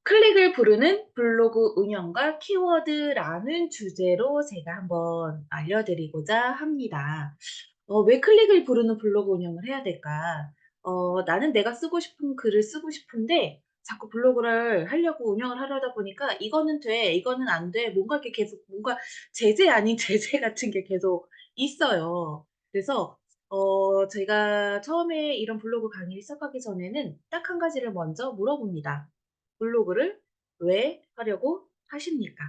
클릭을 부르는 블로그 운영과 키워드라는 주제로 제가 한번 알려드리고자 합니다. 왜 클릭을 부르는 블로그 운영을 해야 될까? 나는 내가 쓰고 싶은 글을 쓰고 싶은데 자꾸 블로그를 하려고 운영을 하려다 보니까 이거는 돼, 이거는 안 돼. 뭔가 이렇게 계속 뭔가 제재 아닌 제재 같은 게 계속 있어요. 그래서 제가 처음에 이런 블로그 강의를 시작하기 전에는 딱 한 가지를 먼저 물어봅니다. 블로그를 왜 하려고 하십니까?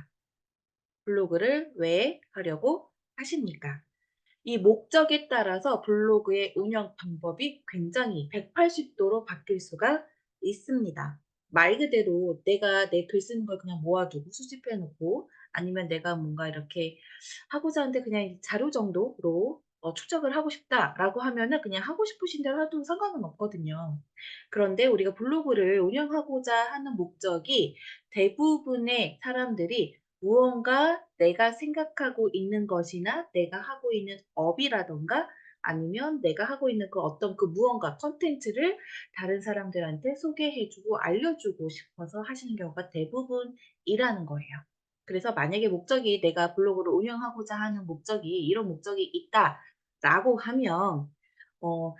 블로그를 왜 하려고 하십니까? 이 목적에 따라서 블로그의 운영 방법이 굉장히 180 도로 바뀔 수가 있습니다. 말 그대로 내가 내 글 쓰는 걸 그냥 모아 두고 수집해 놓고 아니면 내가 뭔가 이렇게 하고자 하는데 그냥 자료 정도로 축적을 하고 싶다라고 하면은 그냥 하고 싶으신 대로 해도 상관은 없거든요. 그런데 우리가 블로그를 운영하고자 하는 목적이 대부분의 사람들이 무언가 내가 생각하고 있는 것이나 내가 하고 있는 업이라든가 아니면 내가 하고 있는 그 어떤 그 무언가 콘텐츠를 다른 사람들한테 소개해 주고 알려주고 싶어서 하시는 경우가 대부분이라는 거예요. 그래서 만약에 목적이 내가 블로그를 운영하고자 하는 목적이 이런 목적이 있다라고 하면 어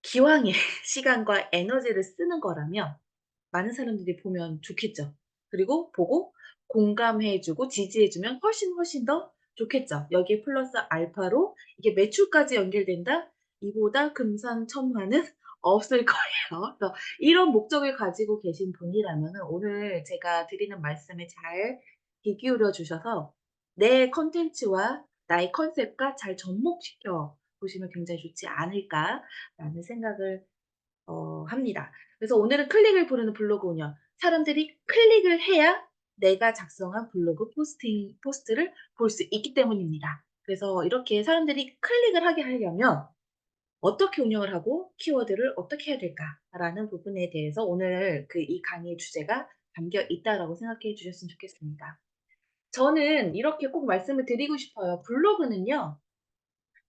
기왕에 시간과 에너지를 쓰는 거라면 많은 사람들이 보면 좋겠죠. 그리고 보고 공감해 주고 지지해 주면 훨씬 더 좋겠죠. 여기에 플러스 알파로 이게 매출까지 연결된다? 이보다 금상첨화는 없을 거예요. 그래서 이런 목적을 가지고 계신 분이라면은 오늘 제가 드리는 말씀에 잘 귀 기울여 주셔서 내 콘텐츠와 나의 컨셉과 잘 접목시켜 보시면 굉장히 좋지 않을까라는 생각을 합니다. 그래서 오늘은 클릭을 부르는 블로그 운영. 사람들이 클릭을 해야 내가 작성한 블로그 포스트를 볼 수 있기 때문입니다. 그래서 이렇게 사람들이 클릭을 하게 하려면 어떻게 운영을 하고 키워드를 어떻게 해야 될까라는 부분에 대해서 오늘 이 강의의 주제가 담겨 있다라고 생각해 주셨으면 좋겠습니다. 저는 이렇게 꼭 말씀을 드리고 싶어요. 블로그는요.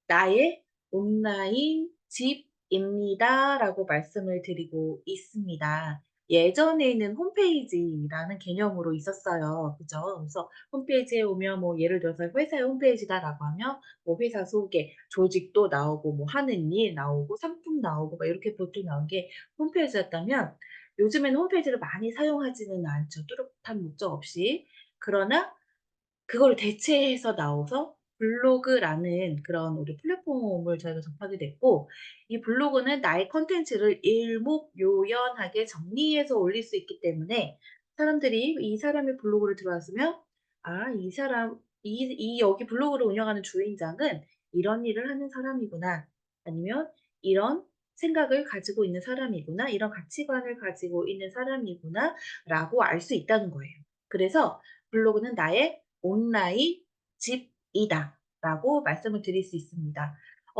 나의 온라인 집입니다라고 말씀을 드리고 있습니다. 예전에는 홈페이지라는 개념으로 있었어요. 그죠? 그래서 홈페이지에 오면 뭐 예를 들어서 회사의 홈페이지다라고 하면 뭐 회사 소개, 조직도 나오고 뭐 하는 일 나오고 상품 나오고 막 이렇게 보통 나온 게 홈페이지였다면 요즘에는 홈페이지를 많이 사용하지는 않죠. 뚜렷한 목적 없이. 그러나 그거를 대체해서 나와서 블로그라는 그런 우리 플랫폼을 저희가 접하게 됐고 이 블로그는 나의 콘텐츠를 일목요연하게 정리해서 올릴 수 있기 때문에 사람들이 이 사람의 블로그를 들어왔으면 '아 이 사람 여기 블로그를 운영하는 주인장은 이런 일을 하는 사람이구나.' 아니면 '이런 생각을 가지고 있는 사람이구나. 이런 가치관을 가지고 있는 사람이구나.'라고 알 수 있다는 거예요. 그래서 블로그는 나의 온라인 집이다라고 말씀을 드릴 수 있습니다.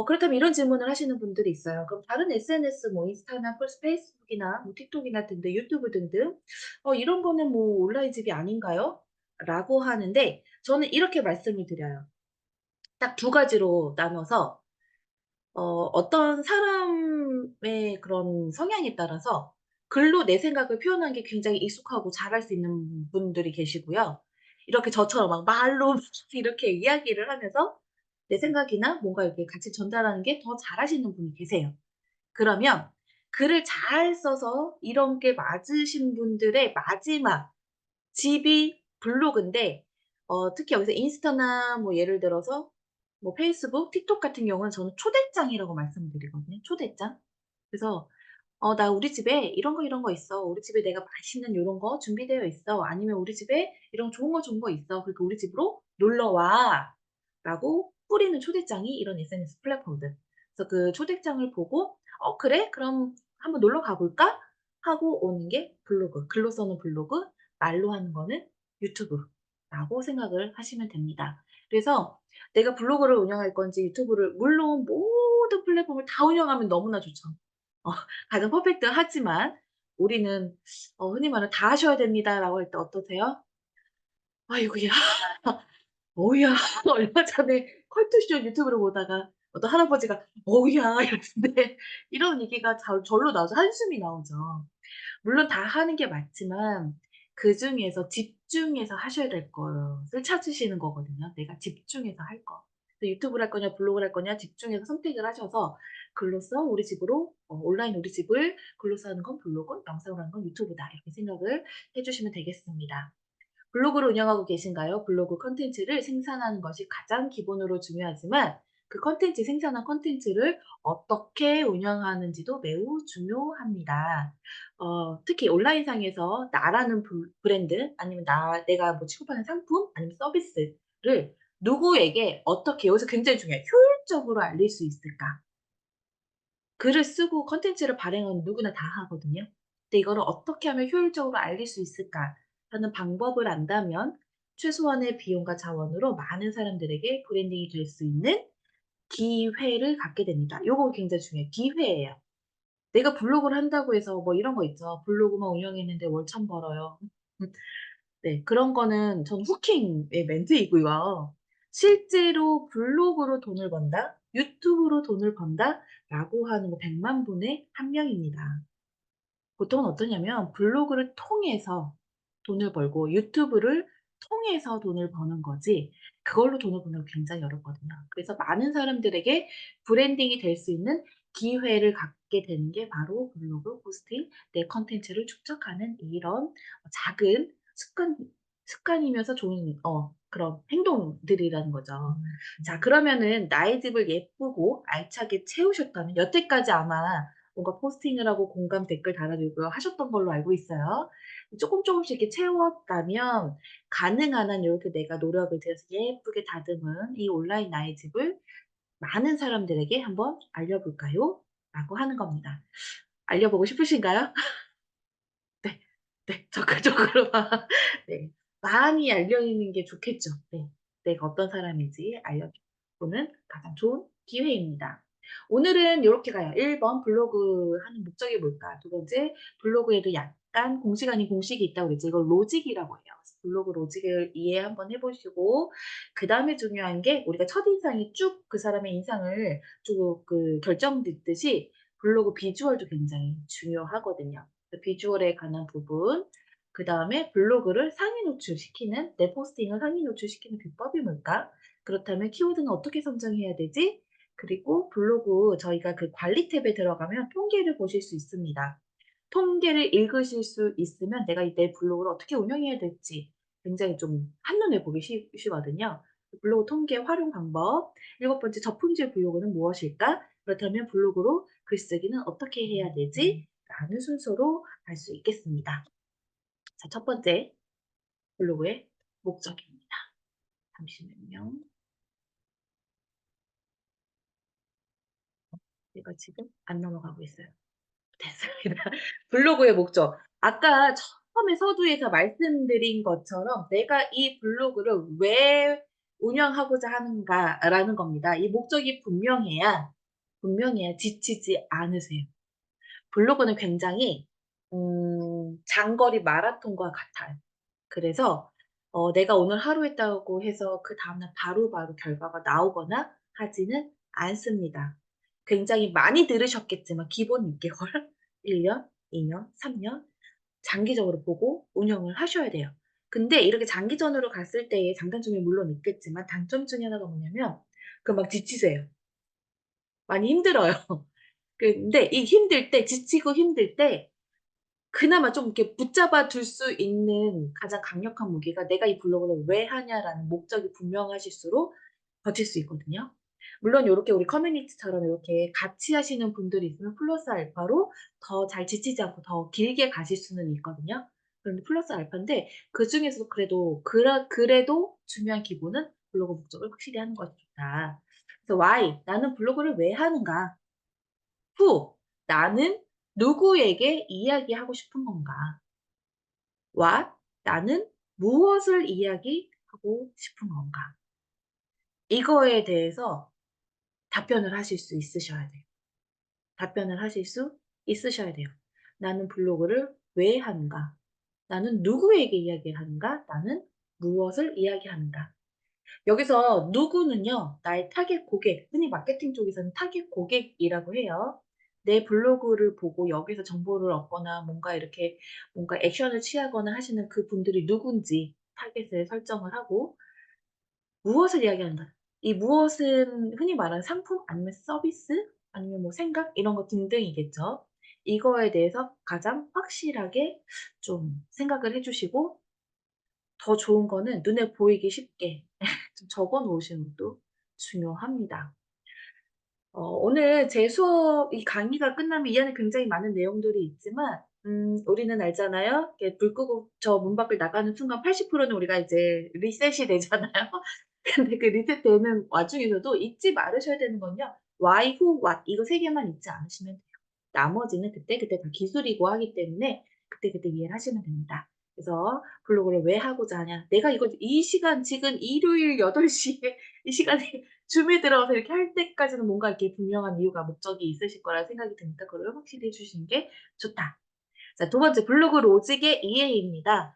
그렇다면 이런 질문을 하시는 분들이 있어요. 그럼 다른 SNS 뭐 인스타나 페이스북이나 뭐 틱톡이나 등등 유튜브 등등 이런 거는 뭐 온라인 집이 아닌가요? 라고 하는데 저는 이렇게 말씀을 드려요. 딱 두 가지로 나눠서 어떤 사람의 그런 성향에 따라서 글로 내 생각을 표현하는 게 굉장히 익숙하고 잘할 수 있는 분들이 계시고요. 이렇게 저처럼 막 말로 이렇게 이야기를 하면서 내 생각이나 뭔가 이렇게 같이 전달하는 게 더 잘하시는 분이 계세요. 그러면 글을 잘 써서 이런 게 맞으신 분들의 마지막 집이 블로그인데 특히 여기서 인스타나 뭐 예를 들어서 뭐 페이스북, 틱톡 같은 경우는 저는 초대장이라고 말씀을 드리거든요, 초대장. 그래서 나 우리 집에 이런 거 있어. 우리 집에 내가 맛있는 요런 거 준비되어 있어. 아니면 우리 집에 이런 좋은 거 있어. 그러니까 우리 집으로 놀러 와."라고 뿌리는 초대장이 이런 SNS 플랫폼들. 그래서 그 초대장을 보고 '어 그래? 그럼 한번 놀러 가 볼까?' 하고 오는 게 블로그. 글로 써는 블로그, 말로 하는 거는 유튜브라고 생각을 하시면 됩니다. 그래서 내가 블로그를 운영할 건지 유튜브를 물론 모든 플랫폼을 다 운영하면 너무나 좋죠. 어 가장 퍼펙트하지만 우리는 흔히 말하는 "다 하셔야 됩니다."라고 할 때 어떠세요? 아이고야. 어우야. 얼마 전에 컬투쇼 유튜브를 보다가 어떤 할아버지가 "어우야." 이러는데 이런 얘기가 절로 나오죠. 한숨이 나오죠. 물론 다 하는 게 맞지만 그중에서 집중해서 하셔야 될 것을 찾으시는 거거든요. 내가 집중해서 할 거. 유튜브를 할 거냐 블로그를 할 거냐 집중해서 선택을 하셔서 글로써 우리 집으로 온라인 우리 집을 글로써 하는 건 블로그, 영상으로 하는 건 유튜브다. 이렇게 생각을 해 주시면 되겠습니다. 블로그를 운영하고 계신가요? 블로그 콘텐츠를 생산하는 것이 가장 기본으로 중요하지만 그 콘텐츠 생산한 콘텐츠를 어떻게 운영하는지도 매우 중요합니다. 특히 온라인상에서 나라는 브랜드 아니면 내가 뭐 취급하는 상품 아니면 서비스를 누구에게 어떻게 여기서 굉장히 중요해요. 효율적으로 알릴 수 있을까? 글을 쓰고 콘텐츠를 발행하면 누구나 다 하거든요. 근데 이거를 어떻게 하면 효율적으로 알릴 수 있을까 하는 방법을 안다면 최소한의 비용과 자원으로 많은 사람들에게 브랜딩이 될 수 있는 기회를 갖게 됩니다. 요거 굉장히 중요해요. 기회예요. 내가 블로그를 한다고 해서 뭐 이런 거 있죠. 블로그만 운영했는데 월 1,000 벌어요. 네. 그런 거는 전 후킹의 멘트이고요. 실제로 블로그로 돈을 번다, 유튜브로 돈을 번다라고 하는 거 100만 분의 1 명입니다. 보통은 어떠냐면 블로그를 통해서 돈을 벌고 유튜브를 통해서 돈을 버는 거지 그걸로 돈을 버는 건 굉장히 어렵거든요. 그래서 많은 사람들에게 브랜딩이 될 수 있는 기회를 갖게 되는 게 바로 블로그 포스팅, 내 콘텐츠를 축적하는 이런 작은 습관이면서 좋은 그런 행동들이라는 거죠. 자 그러면은 나의 집을 예쁘고 알차게 채우셨다면 여태까지 아마 뭔가 포스팅을 하고 공감 댓글 달아주고 하셨던 걸로 알고 있어요. 쪼끔씩 이렇게 채웠다면 가능한 한 요렇게 내가 노력을 들여서 예쁘게 다듬은 이 온라인 나의 집을 많은 사람들에게 한번 알려볼까요? 라고 하는 겁니다. 알려보고 싶으신가요? 네. 네. 적극적으로 네. 많이 알려지는 게 좋겠죠. 네. 내가 어떤 사람인지 알려보는 가장 좋은 기회입니다. 오늘은 요렇게 가요. 1번 블로그 하는 목적이 뭘까? 두 번째 블로그에도 약간 공식 아닌 공식이 있다고 그랬죠. 이걸 로직이라고 해요. 그래서 블로그 로직을 이해 한번 해 보시고 그다음에 중요한 게 우리가 첫인상이 쭉 그 사람의 인상을 쭉 결정짓듯이 블로그 비주얼도 굉장히 중요하거든요. 그 비주얼에 관한 부분, 그다음에 블로그를 상위 노출시키는 내 포스팅을 상위 노출시키는 비법이 뭘까? 그렇다면 키워드는 어떻게 선정해야 되지? 그리고 블로그 저희가 그 관리 탭에 들어가면 통계를 보실 수 있습니다. 통계를 읽으실 수 있으면 내가 이 내 블로그를 어떻게 운영해야 될지 굉장히 좀 한눈에 보기 쉬거든요. 블로그 통계 활용 방법. 일곱 번째 저품질 블로그는 무엇일까? 그렇다면 블로그로 글쓰기는 어떻게 해야 되지? 라는 순서로 갈 수 있겠습니다. 자, 첫 번째 블로그의 목적입니다. 잠시만요. 제가 지금 안 넘어가고 있어요. 됐습니다. 블로그의 목적. 아까 처음에 서두에서 말씀드린 것처럼 '내가 이 블로그를 왜 운영하고자 하는가.'라는 겁니다. 이 목적이 분명해야 지치지 않으세요. 블로그는 굉장히 장거리 마라톤과 같아요. 그래서 내가 오늘 하루 했다고 해서 그다음 날 바로바로 결과가 나오거나 하지는 않습니다. 굉장히 많이 들으셨겠지만 기본 6 개월, 1 년, 2 년, 3년 장기적으로 보고 운영을 하셔야 돼요. 근데 이렇게 장기전으로 갔을 때의 장단점이 물론 있겠지만 단점 중에 하나가 뭐냐면 금방 지치세요. 많이 힘들어요. 근데 이 힘들 때 지치고 힘들 때 그나마 좀 이렇게 붙잡아 둘 수 있는 가장 강력한 무기가 '내가 이 블로그를 왜 하냐.'라는 목적이 분명하실수록 버틸 수 있거든요. 물론 요렇게 우리 커뮤니티처럼 요렇게 같이 하시는 분들이 있으면 플러스 알파로 더 잘 지치지 않고 더 길게 가실 수는 있거든요. 그런데 플러스 알파인데 그중에서도 그래도 중요한 기본은 블로그 목적을 확실히 하는 것이 좋다. 그래서 why 나는 블로그를 왜 하는가? who 나는 누구에게 이야기하고 싶은 건가? what 나는 무엇을 이야기하고 싶은 건가? 이거에 대해서 답변을 하실 수 있으셔야 돼요. 답변을 하실 수 있으셔야 돼요. 나는 블로그를 왜 하는가? 나는 누구에게 이야기를 하는가? 나는 무엇을 이야기하는가? 여기서 누구는요, 나의 타겟 고객, 흔히 마케팅 쪽에서는 타겟 고객이라고 해요. 내 블로그를 보고 여기서 정보를 얻거나 뭔가 이렇게 뭔가 액션을 취하거나 하시는 그분들이 누군지 타겟을 설정을 하고 무엇을 이야기한다. 이 무엇은 흔히 말하는 상품 아니면 서비스 아니면 뭐 생각 이런 것 등등이겠죠. 이거에 대해서 가장 확실하게 좀 생각을 해 주시고 더 좋은 거는 눈에 보이기 쉽게 좀 적어 놓으시는 것도 중요합니다. 오늘 제 수업 이 강의가 끝나면 이 안에 굉장히 많은 내용들이 있지만 우리는 알잖아요. 이렇게 불 끄고 저 문 밖을 나가는 순간 80%는 우리가 이제 리셋이 되잖아요. 근데 그 리셋되는 와중에서도 잊지 말으셔야 되는 건요. why, who, what 이거 3 개만 잊지 않으시면 돼요. 나머지는 그때그때 다 기술이고 하기 때문에 그때그때 이해를 하시면 됩니다. 그래서 블로그를 왜 하고자 하냐. 내가 이거 이 시간 지금 일요일 8 시에 이 시간에 줌에 들어가서 이렇게 할 때까지는 뭔가 이렇게 분명한 이유가 목적이 있으실 거라 생각이 드니까 그걸 확실히 해 주시는 게 좋다. 자, 두 번째 블로그 로직의 이해입니다.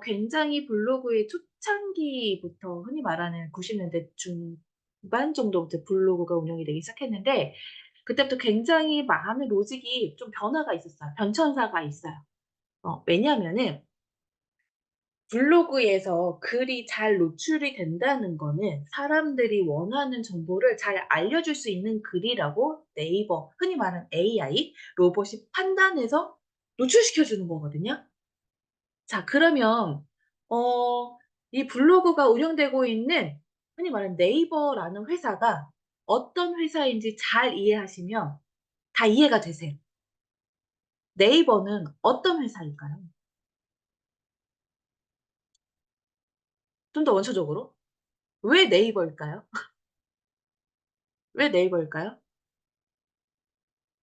굉장히 블로그의 초창기부터 흔히 말하는 90 년대 중반 정도부터 블로그가 운영이 되기 시작했는데 그때부터 굉장히 많은 로직이 좀 변화가 있었어요. 변천사가 있어요. 왜냐하면은 블로그에서 글이 잘 노출이 된다는 거는 사람들이 원하는 정보를 잘 알려줄 수 있는 글이라고 네이버, 흔히 말하는 AI, 로봇이 판단해서 노출시켜 주는 거거든요. 자, 그러면 어 이 블로그가 운영되고 있는 흔히 말하는 네이버라는 회사가 어떤 회사인지 잘 이해하시면 다 이해가 되세요. 네이버는 어떤 회사일까요? 좀 더 원초적으로. 왜 네이버일까요? 왜 네이버일까요?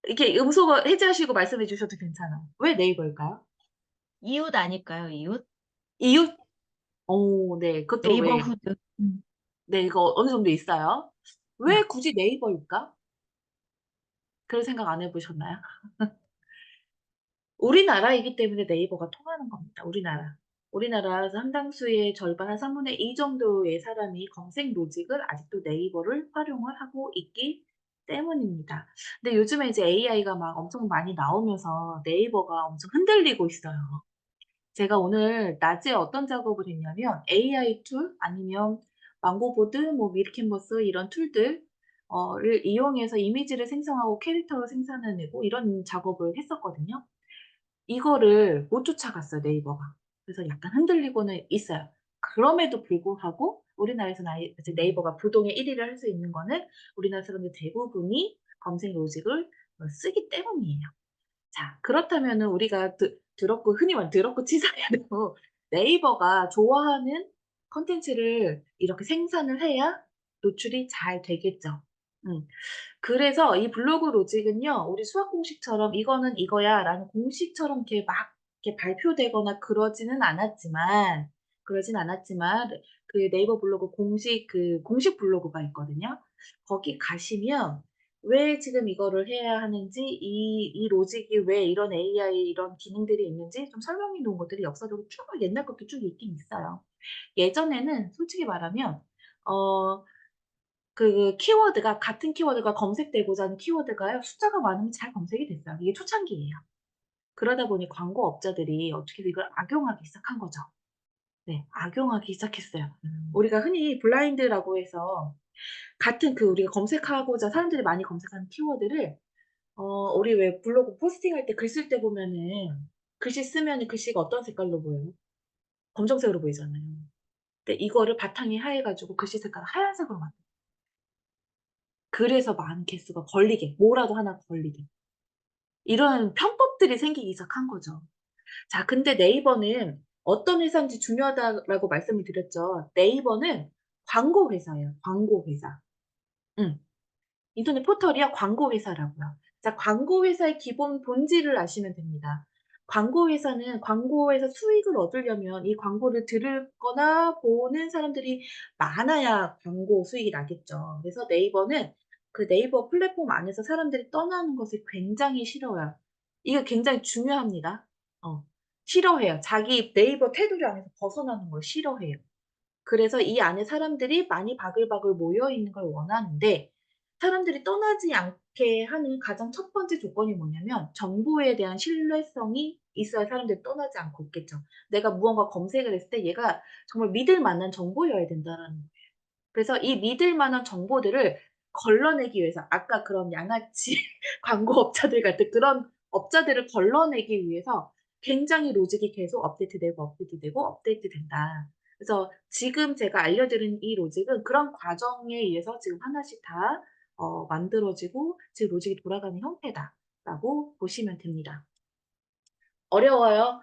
이렇게 음소거 해제하시고 말씀해 주셔도 괜찮아요. 왜 네이버일까요? 이웃 아닐까요, 이웃? 이웃? 네. 그것도 왜 네이버후드. 네 이거 어느 정도 있어요. 네. 왜 굳이 네이버일까? 그런 생각 안 해 보셨나요? 우리나라이기 때문에 네이버가 통하는 겁니다, 우리나라. 우리나라 상당수의 절반 한 3분의 2 정도의 사람이 검색 로직을 아직도 네이버를 활용을 하고 있기 때문입니다. 근데 요즘에 이제 AI가 막 엄청 많이 나오면서 네이버가 엄청 흔들리고 있어요. 제가 오늘 낮에 어떤 작업을 했냐면 AI 툴 아니면 망고보드 뭐 밀캔버스 이런 툴들 를 이용해서 이미지를 생성하고 캐릭터를 생산해 내고 이런 작업을 했었거든요. 이거를 못 쫓아갔어요, 네이버가. 그래서 약간 흔들리고는 있어요. 그럼에도 불구하고 우리나라에서는 이제 네이버가 부동의 1 위를 할 수 있는 거는 우리나라 사람들 대부분이 검색 로직을 쓰기 때문이에요. 자, 그렇다면은 우리가 더럽고 흔히 말하는 더럽고 치사해도 네이버가 좋아하는 콘텐츠를 이렇게 생산을 해야 노출이 잘 되겠죠. 음. 그래서 이 블로그 로직은요. 우리 수학 공식처럼 "이거는 이거야."라는 공식처럼 이렇게 막 이렇게 발표되거나 그러진 않았지만 그 네이버 블로그 공식 블로그가 있거든요. 거기 가시면 왜 지금 이거를 해야 하는지 이 로직이 왜 이런 AI 이런 기능들이 있는지 좀 설명해 놓은 것들이 역사적으로 쭉 옛날 것도 쭉 있긴 있어요. 예전에는 솔직히 말하면 어 그 키워드가 같은 키워드가 검색되고자 하는 키워드가요. 숫자가 많으면 잘 검색이 됐어요. 이게 초창기예요. 그러다 보니 광고업자들이 어떻게든 이걸 악용하기 시작한 거죠. 네. 악용하기 시작했어요. 우리가 흔히 블라인드라고 해서 같은 우리가 검색하고자 사람들이 많이 검색하는 키워드를 우리 왜 블로그 포스팅할 때 글 쓸 때 보면은 글씨 쓰면은 글씨가 어떤 색깔로 보여요? 검정색으로 보이잖아요. 근데 이거를 바탕이 하얘 가지고 글씨 색깔을 하얀색으로 만들어요. 그래서 많은 개수가 걸리게 뭐라도 하나 걸리게. 이런 편법들이 생기기 시작한 거죠. 자, 근데 네이버는 어떤 회사인지 중요하다라고 말씀을 드렸죠. 네이버는 광고 회사예요, 광고 회사. 음. 인터넷 포털이요 광고 회사라고요. 자, 광고 회사의 기본 본질을 아시면 됩니다. 광고 회사는 광고에서 수익을 얻으려면 이 광고를 들거나 보는 사람들이 많아야 광고 수익이 나겠죠. 그래서 네이버는 그 네이버 플랫폼 안에서 사람들이 떠나는 것을 굉장히 싫어해요. 이게 굉장히 중요합니다. 어. 싫어해요. 자기 네이버 테두리 안에서 벗어나는 걸 싫어해요. 그래서 이 안에 사람들이 많이 바글바글 모여 있는 걸 원하는데 사람들이 떠나지 않게 하는 가장 첫 번째 조건이 뭐냐면 정보에 대한 신뢰성이 있어야 사람들이 떠나지 않고 있겠죠. 내가 무언가 검색을 했을 때 얘가 정말 믿을 만한 정보여야 된다라는 거예요. 그래서 이 믿을 만한 정보들을 걸러내기 위해서 아까 그런 양아치 광고업자들 같은 그런 업자들을 걸러내기 위해서 굉장히 로직이 계속 업데이트되고, 업데이트되고, 업데이트된다. 그래서 지금 제가 알려드린 이 로직은 그런 과정에 의해서 지금 하나씩 다 만들어지고 지금 로직이 돌아가는 형태다라고 보시면 됩니다. 어려워요?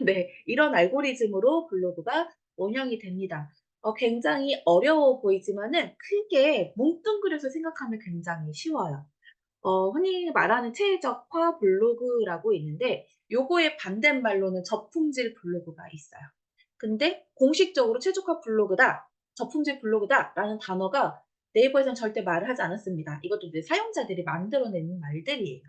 네. 이런 알고리즘으로 블로그가 운영이 됩니다. 굉장히 어려워 보이지만은 크게 뭉뚱그려서 생각하면 굉장히 쉬워요. 흔히 말하는 최적화 블로그라고 있는데 요거의 반대말로는 저품질 블로그가 있어요. 근데 공식적으로 최적화 블로그다, 저품질 블로그다라는 단어가 네이버에서는 절대 말을 하지 않았습니다. 이것도 이제 사용자들이 만들어내는 말들이에요.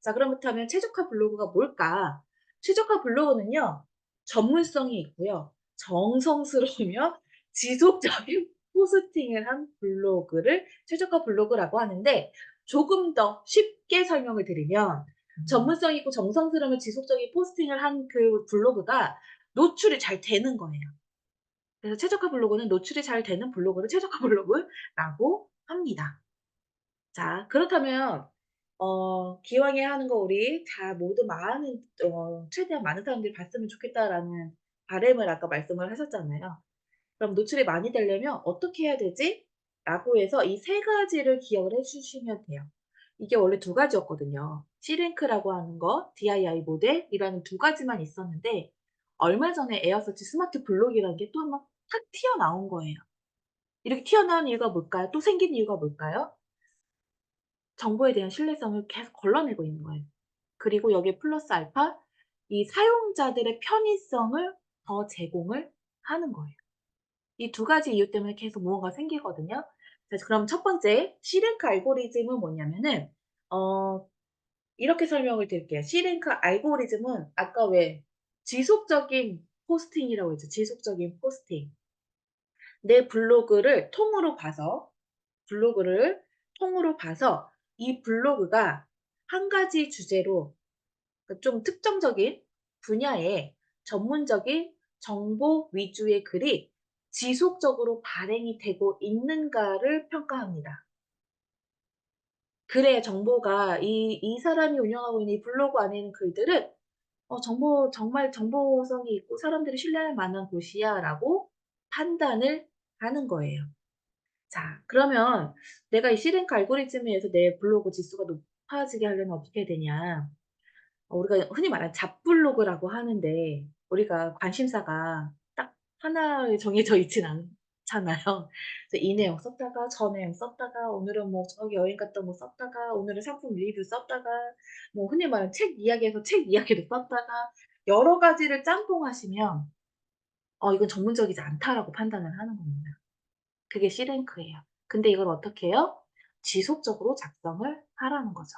자, 그렇다면 최적화 블로그가 뭘까? 최적화 블로그는요, 전문성이 있고요. 정성스러우며 지속적인 포스팅을 한 블로그를 최적화 블로그라고 하는데 조금 더 쉽게 설명을 드리면 전문성 있고 정성스러우면 지속적인 포스팅을 한 그 블로그가 노출이 잘 되는 거예요. 그래서 최적화 블로그는 노출이 잘 되는 블로그를 최적화 블로그라고 합니다. 자, 그렇다면 기왕에 하는 거 우리 다 모두 많은 최대한 많은 사람들이 봤으면 좋겠다라는 바람을 아까 말씀을 하셨잖아요. 그럼 노출이 많이 되려면 어떻게 해야 되지? 라고 해서 이 세 가지를 기억을 해 주시면 돼요. 이게 원래 두 가지였거든요. C랭크라고 하는 거, DII 모델이라는 두 가지만 있었는데 얼마 전에 에어서치 스마트 블록이라는 게 또 한번 탁 튀어나온 거예요. 이렇게 튀어나온 이유가 뭘까요? 또 생긴 이유가 뭘까요? 정보에 대한 신뢰성을 계속 걸러내고 있는 거예요. 그리고 여기에 플러스 알파 이 사용자들의 편의성을 더 제공을 하는 거예요. 이 두 가지 이유 때문에 계속 무언가가 생기거든요. 그래서 그럼 첫 번째 C랭크 알고리즘은 뭐냐면은 어 이렇게 설명을 드릴게요. C랭크 알고리즘은 아까 왜 지속적인 포스팅이라고 했죠. 지속적인 포스팅. 내 블로그를 통으로 봐서 이 블로그가 한 가지 주제로 그 좀 특정적인 분야의 전문적인 정보 위주의 글이 지속적으로 발행이 되고 있는가를 평가합니다. 그래야 정보가 이 사람이 운영하고 있는 이 블로그 안에 있는 글들은 정말 정보성이 있고 사람들이 신뢰할 만한 곳이야라고 판단을 하는 거예요. 자, 그러면 내가 이 C랭크 알고리즘에 의해서 내 블로그 지수가 높아지게 하려면 어떻게 해야 되냐? 우리가 흔히 말하는 잡블로그라고 하는데 우리가 관심사가 딱 하나에 정해져 있진 않잖아요. 그래서 이 내용 썼다가 저 내용 썼다가 오늘은 뭐 저기 여행 갔다 뭐 썼다가 오늘은 상품 리뷰 썼다가 뭐 흔히 말하는 책 이야기에서 책 이야기도 썼다가 여러 가지를 짬뽕하시면 '이건 전문적이지 않다.'라고 판단을 하는 겁니다. 그게 C랭크예요. 근데 이걸 어떻게 해요? 지속적으로 작성을 하라는 거죠.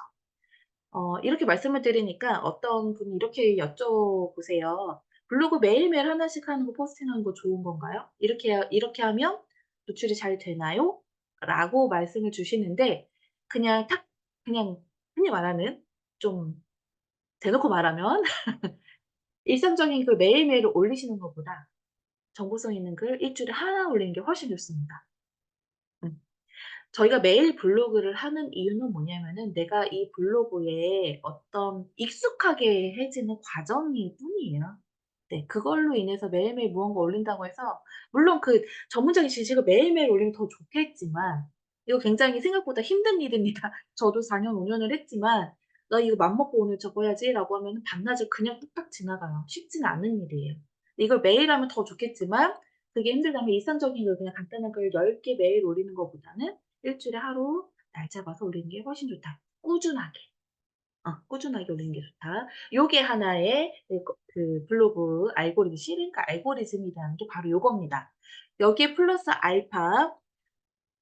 이렇게 말씀을 드리니까 어떤 분이 이렇게 여쭤보세요. "블로그 매일매일 하나씩 하는 거 포스팅하는 거 좋은 건가요? 이렇게 하면 노출이 잘 되나요?" 라고 말씀을 주시는데 그냥 탁 그냥 흔히 말하는 좀 대놓고 말하면 일상적인 글 매일매일 올리시는 것보다 정보성 있는 글 일 주일에 하나 올리는 게 훨씬 좋습니다. 음. 저희가 매일 블로그를 하는 이유는 뭐냐면은 내가 이 블로그에 어떤 익숙하게 해지는 과정일 뿐이에요. 네. 그걸로 인해서 매일매일 무언가 올린다고 해서 물론 그 전문적인 지식을 매일매일 올리면 더 좋겠지만 이거 굉장히 생각보다 힘든 일입니다. 저도 4년 5 년을 했지만 '나 이거 맘먹고 오늘 저거 해야지.'라고 하면은 반나절 그냥 뚝딱 지나가요. 쉽지는 않은 일이에요. 이걸 매일 하면 더 좋겠지만 그게 힘들다면 일상적인 걸 그냥 간단한 글 10개 매일 올리는 것보다는 일 주일에 하루 날 잡아서 올리는 게 훨씬 좋다. 꾸준하게 올리는 게 좋다. 요게 하나의 그 블로그 알고리즘 C랭크 알고리즘이라는 게 바로 요겁니다. 여기에 플러스 알파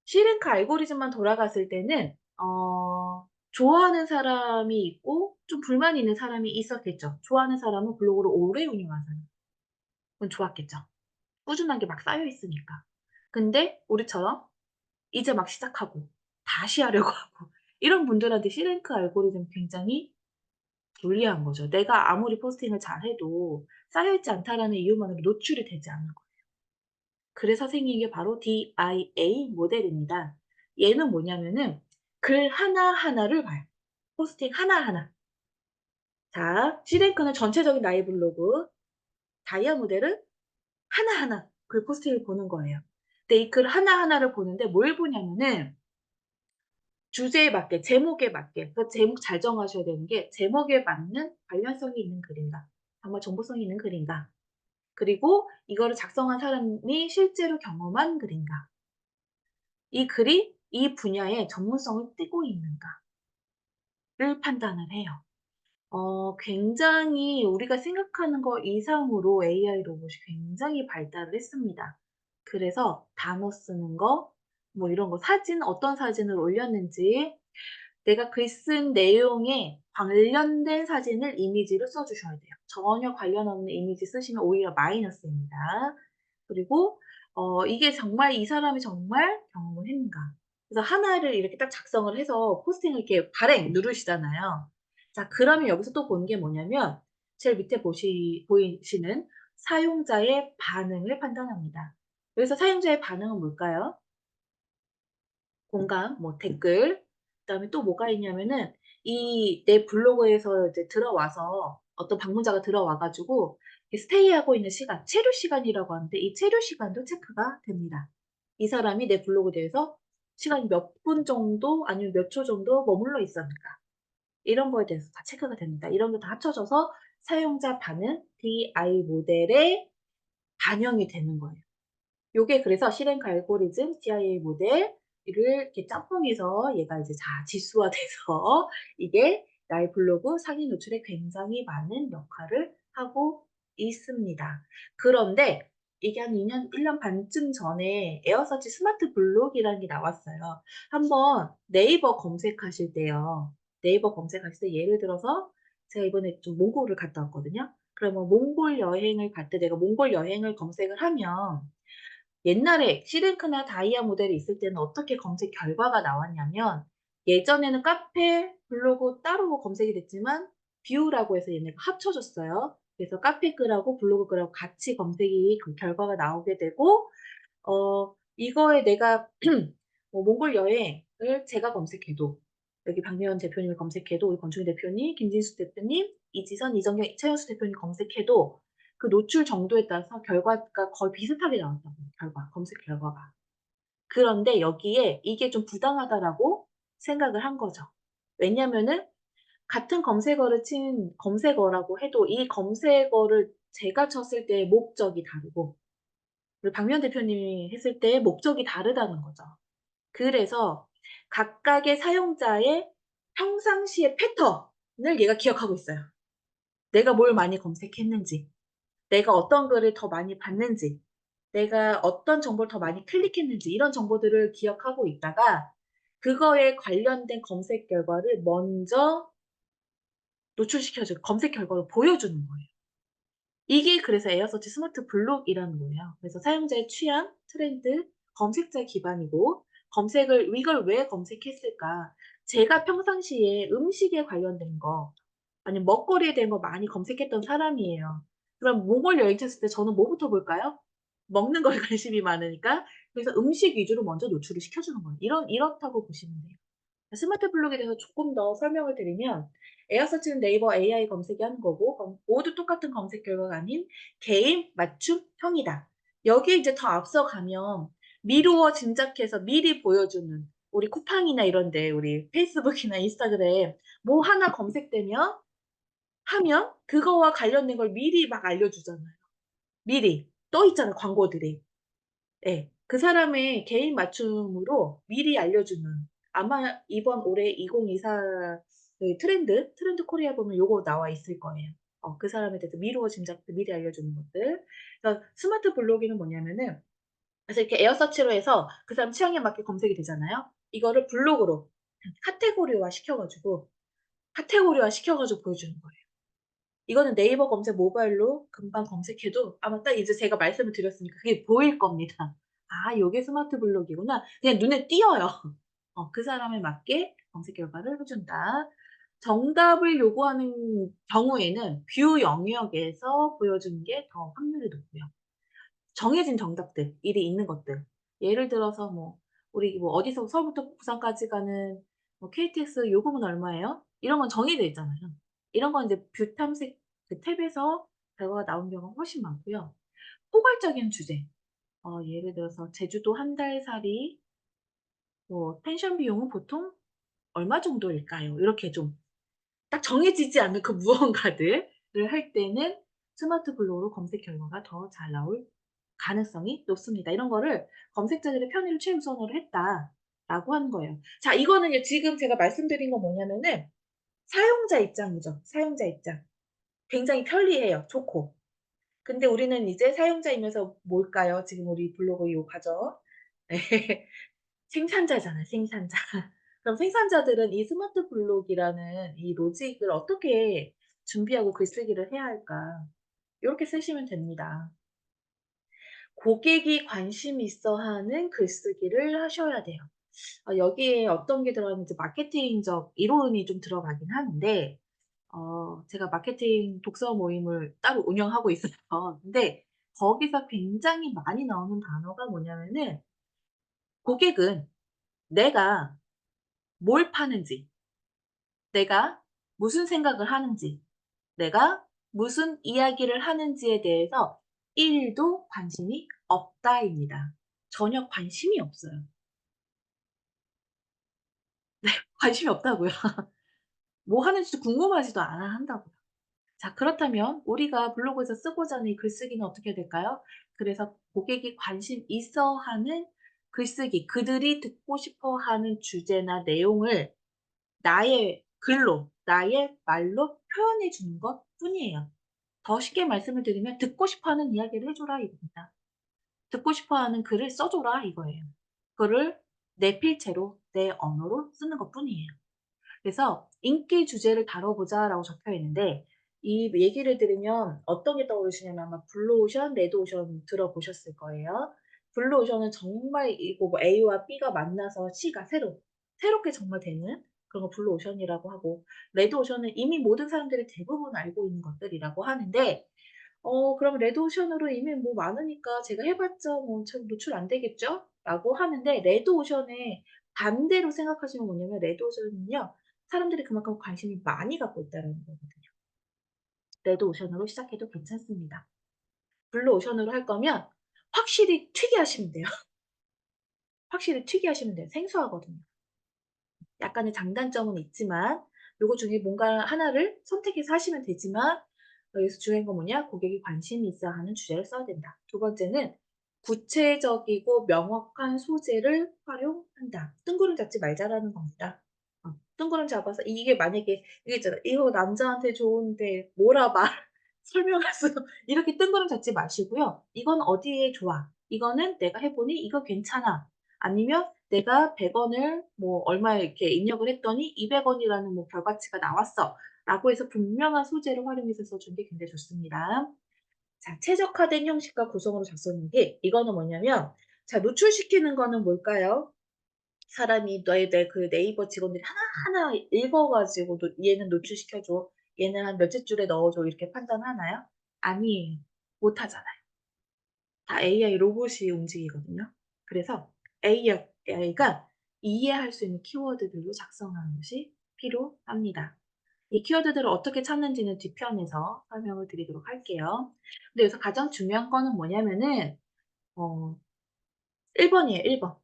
C랭크 알고리즘만 돌아갔을 때는 좋아하는 사람이 있고 좀 불만이 있는 사람이 있었겠죠. 좋아하는 사람은 블로그를 오래 운영한 사람. 그건 좋았겠죠. 꾸준하게 막 쌓여 있으니까. 근데 우리처럼 이제 막 시작하고 다시 하려고 하고 이런 분들한테 C랭크 알고리즘 굉장히 불리한 거죠. 내가 아무리 포스팅을 잘해도 쌓여 있지 않다라는 이유만으로 노출이 되지 않는 거예요. 그래서 생긴 게 바로 DIA 모델입니다. 얘는 뭐냐면은 글 하나하나를 봐요. 포스팅 하나하나. 자, C랭크는 전체적인 나의 블로그, 다이아 모델은 하나하나 글 포스팅을 보는 거예요. 근데 이 글 하나하나를 보는데 뭘 보냐면은 주제에 맞게 제목에 맞게 그 제목 잘 정하셔야 되는 게 제목에 맞는 관련성이 있는 글인가, 정말 정보성이 있는 글인가, 그리고 이거를 작성한 사람이 실제로 경험한 글인가, 이 글이 이 분야의 전문성을 띠고 있는가를 판단을 해요. 굉장히 우리가 생각하는 거 이상으로 AI 로봇이 굉장히 발달을 했습니다. 그래서 단어 쓰는 거, 뭐 이런 거, 사진 어떤 사진을 올렸는지 내가 글 쓴 내용에 관련된 사진을 이미지로 써 주셔야 돼요. 전혀 관련 없는 이미지 쓰시면 오히려 마이너스입니다. 그리고 이게 정말 이 사람이 정말 경험을 했는가. 그래서 하나를 이렇게 딱 작성을 해서 포스팅을 이렇게 발행 누르시잖아요. 자, 그러면 여기서 또 보는 게 뭐냐면 제일 밑에 보이시는 사용자의 반응을 판단합니다. 여기서 사용자의 반응은 뭘까요? 공감, 뭐 댓글, 그다음에 또 뭐가 있냐면은 이 내 블로그에서 이제 들어와서 어떤 방문자가 들어와 가지고 스테이하고 있는 시간, 체류 시간이라고 하는데 이 체류 시간도 체크가 됩니다. 이 사람이 내 블로그에 대해서 시간이 몇 분 정도 아니면 몇 초 정도 머물러 있었는가, 이런 거에 대해서 다 체크가 됩니다. 이런 게 다 합쳐져서 사용자 반응, DI 모델에 반영이 되는 거예요. 요게 그래서 실행 알고리즘 CIA 모델 이를 이렇게 짬뽕해서 얘가 이제 지수화돼서 이게 나의 블로그 상위 노출에 굉장히 많은 역할을 하고 있습니다. 그런데 이게 한 2년, 1년 반쯤 전에 에어서치 스마트 블록이라는 게 나왔어요. 한번 네이버 검색하실 때요. 네이버 검색하실 때 예를 들어서 제가 이번에 좀 몽골을 갔다 왔거든요. 그러면 몽골 여행을 갈 때 내가 몽골 여행을 검색을 하면 옛날에 시랭크나 다이아 모델이 있을 때는 어떻게 검색 결과가 나왔냐면 예전에는 카페, 블로그 따로 검색이 됐지만 뷰라고 해서 얘네가 합쳐졌어요. 그래서 카페 글하고 블로그 글하고 같이 검색이 그 결과가 나오게 되고 이거에 내가 뭐 몽골 여행을 제가 검색해도 여기 박미연 대표님을 검색해도 우리 권충희 대표님, 김진수 대표님, 이지선, 이정경, 최현수 대표님 검색해도 그 노출 정도에 따라서 결과가 거의 비슷하게 나왔다고 검색 결과가. 그런데 여기에 이게 좀 부당하다라고 생각을 한 거죠. 왜냐면은 같은 검색어를 친 검색어라고 해도 이 검색어를 제가 쳤을 때의 목적이 다르고 그리고 박미연 대표님이 했을 때의 목적이 다르다는 거죠. 그래서 각각의 사용자의 평상시의 패턴을 얘가 기억하고 있어요. 내가 뭘 많이 검색했는지, 내가 어떤 글을 더 많이 봤는지, 내가 어떤 정보를 더 많이 클릭했는지 이런 정보들을 기억하고 있다가 그거에 관련된 검색 결과를 먼저 노출시켜 주고 검색 결과를 보여주는 거예요. 이게 그래서 에어서치 스마트 블록이라는 거예요. 그래서 사용자의 취향, 트렌드, 검색자 기반이고 검색을 이걸 왜 검색했을까? 제가 평상시에 음식에 관련된 거 아니면 먹거리에 대한 거 많이 검색했던 사람이에요. 그럼 몽골 여행 갔을 때 저는 뭐부터 볼까요? 먹는 거에 관심이 많으니까. 그래서 음식 위주로 먼저 노출을 시켜 주는 거예요. 이렇다고 보시면 돼요. 스마트 블록에 대해서 조금 더 설명을 드리면 에어서치는 네이버 AI 검색이 하는 거고 모두 똑같은 검색 결과가 아닌 개인 맞춤형이다. 여기에 이제 더 앞서가면 미루어 짐작해서 미리 보여주는 우리 쿠팡이나 이런 데 우리 페이스북이나 인스타그램 뭐 하나 검색되면 하면 그거와 관련된 걸 미리 막 알려주잖아요. 미리 떠 있잖아요, 광고들이. 예. 그 사람의 개인 맞춤으로 미리 알려주는 아마 이번 올해 2024 그 트렌드 코리아 보면 요거 나와 있을 거예요. 그 사람에 대해서 미루어 짐작도 미리 알려주는 것들. 그래서 스마트 블로깅은 뭐냐면은 그래서 이렇게 에어서치로 해서 그 사람 취향에 맞게 검색이 되잖아요. 이거를 블록으로 카테고리화 시켜 가지고 보여주는 거예요. 이거는 네이버 검색 모바일로 금방 검색해도 아마 딱 이제 제가 말씀을 드렸으니까 그게 보일 겁니다. '아 요게 스마트 블록이구나.' 그냥 눈에 띄어요. 그 사람에 맞게 검색 결과를 해 준다. 정답을 요구하는 경우에는 뷰 영역에서 보여주는 게 더 확률이 높고요. 정해진 정답들, 일이 있는 것들. 예를 들어서 뭐 우리 뭐 어디서 서울부터 부산까지 가는 뭐 KTX 요금은 얼마예요? 이런 건 정해져 있잖아요. 이런 건 이제 뷰 탐색 그 탭에서 결과가 나온 경우가 훨씬 많고요. 포괄적인 주제, 예를 들어서 제주도 한 달 살이 뭐 펜션 비용은 보통 얼마 정도일까요? 이렇게 좀 딱 정해지지 않는 그 무언가들을 할 때는 스마트 블로그로 검색 결과가 더 잘 나올 가능성이 높습니다. 이런 거를 '검색자들의 편의를 최우선으로 했다.'라고 하는 거예요. 자, 이거는요 지금 제가 말씀드린 건 뭐냐면은 사용자 입장이죠. 사용자 입장. 굉장히 편리해요. 좋고. 근데 우리는 이제 사용자이면서 뭘까요? 지금 우리 블로그 요 과정. 예. 생산자잖아요, 생산자. 그럼 생산자들은 이 스마트 블록이라는 이 로직을 어떻게 준비하고 글쓰기를 해야 할까? 요렇게 쓰시면 됩니다. 고객이 관심 있어 하는 글쓰기를 하셔야 돼요. 여기에 어떤 게 들어가는지 마케팅적 이론이 좀 들어가긴 하는데 제가 마케팅 독서 모임을 따로 운영하고 있어요. 근데 거기서 굉장히 많이 나오는 단어가 뭐냐면은 고객은 내가 뭘 파는지, 내가 무슨 생각을 하는지, 내가 무슨 이야기를 하는지에 대해서 1도 관심이 없다입니다. 전혀 관심이 없어요. 관심이 없다고요. 뭐 하는지도 궁금하지도 않아 한다고요. 자, 그렇다면 우리가 블로그에서 쓰고자 하는 이 글쓰기는 어떻게 해야 될까요? 그래서 고객이 관심 있어 하는 글쓰기, 그들이 듣고 싶어 하는 주제나 내용을 나의 글로, 나의 말로 표현해 주는 것뿐이에요. 더 쉽게 말씀을 드리면 "듣고 싶어 하는 이야기를 해 줘라." 이겁니다. "듣고 싶어 하는 글을 써 줘라." 이거예요. 그거를 내 필체로, 내 언어로 쓰는 것뿐이에요. 그래서 "인기 주제를 다뤄보자."라고 적혀 있는데 이 얘기를 들으면 어떤 게 떠오르시냐면 아마 블루오션, 레드오션 들어보셨을 거예요. 블루오션은 정말 이거 뭐 A와 B가 만나서 C가 새롭게 정말 되는 그런 거 블루오션이라고 하고, 레드오션은 이미 모든 사람들이 대부분 알고 있는 것들이라고 하는데 그럼 레드오션으로 이미 뭐 많으니까 제가 해 봤자 뭐 잘 노출 안 되겠죠?"라고 하는데, 레드오션의 반대로 생각하시면 뭐냐면 레드오션은요 사람들이 그만큼 관심을 많이 갖고 있다라는 거거든요. 레드오션으로 시작해도 괜찮습니다. 블루오션으로 할 거면 확실히 특이하시면 돼요. 확실히 특이하시면 돼요. 생소하거든요. 약간의 장단점은 있지만 요거 중에 뭔가 하나를 선택해서 하시면 되지만, 여기서 중요한 건 뭐냐? 고객이 관심이 있어 하는 주제를 써야 된다. 두 번째는 구체적이고 명확한 소재를 활용한다. 뜬구름 잡지 말자라는 겁니다. 뜬구름 잡아서 이게 만약에 이게 있잖아. "이거 남자한테 좋은데 뭐라 말 설명할 수도." 이렇게 뜬구름 잡지 마시고요. "이건 어디에 좋아. 이거는 내가 해 보니 이거 괜찮아." 아니면 "내가 100 원을 뭐 얼마에 이렇게 입력을 했더니 200 원이라는 뭐 결과치가 나왔어."라고 해서 분명한 소재를 활용해서 써 주는 게 굉장히 좋습니다. 자, 최적화된 형식과 구성으로 작성하기. 이거는 뭐냐면 자, 노출시키는 거는 뭘까요? 사람이 너의 내 그 네이버 직원들이 하나하나 읽어 가지고 "얘는 노출시켜 줘. 얘는 한 몇째 줄에 넣어 줘." 이렇게 판단하나요? 아니에요. 못 하잖아요. 다 AI 로봇이 움직이거든요. 그래서 AI가 이해할 수 있는 키워드들로 작성하는 것이 필요합니다. 이 키워드들을 어떻게 찾는지는 뒤편에서 설명을 드리도록 할게요. 근데 여기서 가장 중요한 거는 뭐냐면은 어 1 번이에요, 1 번.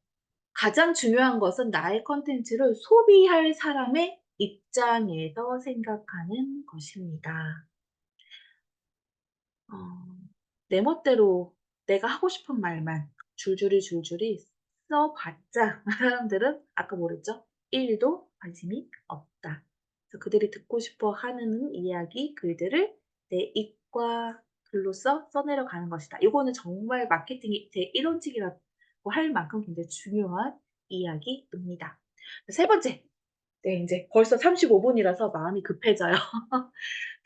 가장 중요한 것은 나의 콘텐츠를 소비할 사람의 입장에서 생각하는 것입니다. 어 내 멋대로 내가 하고 싶은 말만 줄줄이 써 봤자 사람들은 아까 뭐랬죠? 1 도 관심이 없다. 그래서 그들이 듣고 싶어 하는 이야기, 글들을 내 입과 글로써 써내려 가는 것이다. 요거는 정말 마케팅의 제1 원칙이라고 할 만큼 굉장히 중요한 이야기입니다. 세 번째. 네, 인제 벌써 35 분이라서 마음이 급해져요.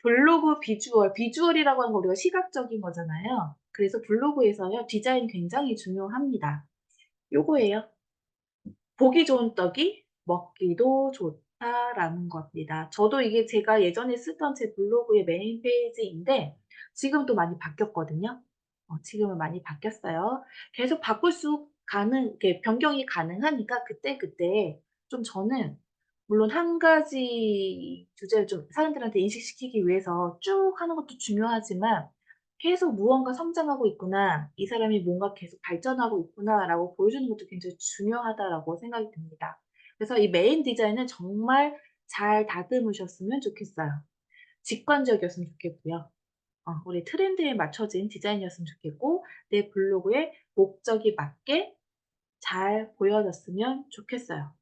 블로그 비주얼, 비주얼이라고 하는 거 우리가 시각적인 거잖아요. 그래서 블로그에서요 디자인이 굉장히 중요합니다. 요거예요. "보기 좋은 떡이 먹기도 좋다."라는 겁니다. 저도 이게 제가 예전에 쓰던 제 블로그의 메인 페이지인데 지금 또 많이 바뀌었거든요. 지금은 많이 바뀌었어요. 계속 바꿀 수 가능 이렇게 변경이 가능하니까 그때그때 좀 저는 물론 한 가지 주제를 좀 사람들한테 인식시키기 위해서 쭉 하는 것도 중요하지만 계속 '무언가 성장하고 있구나. 이 사람이 뭔가 계속 발전하고 있구나.'라고 보여주는 것도 굉장히 중요하다라고 생각이 듭니다. 그래서 이 메인 디자인은 정말 잘 다듬으셨으면 좋겠어요. 직관적이었으면 좋겠고요. 우리 트렌드에 맞춰진 디자인이었으면 좋겠고 내 블로그의 목적이 맞게 잘 보여졌으면 좋겠어요.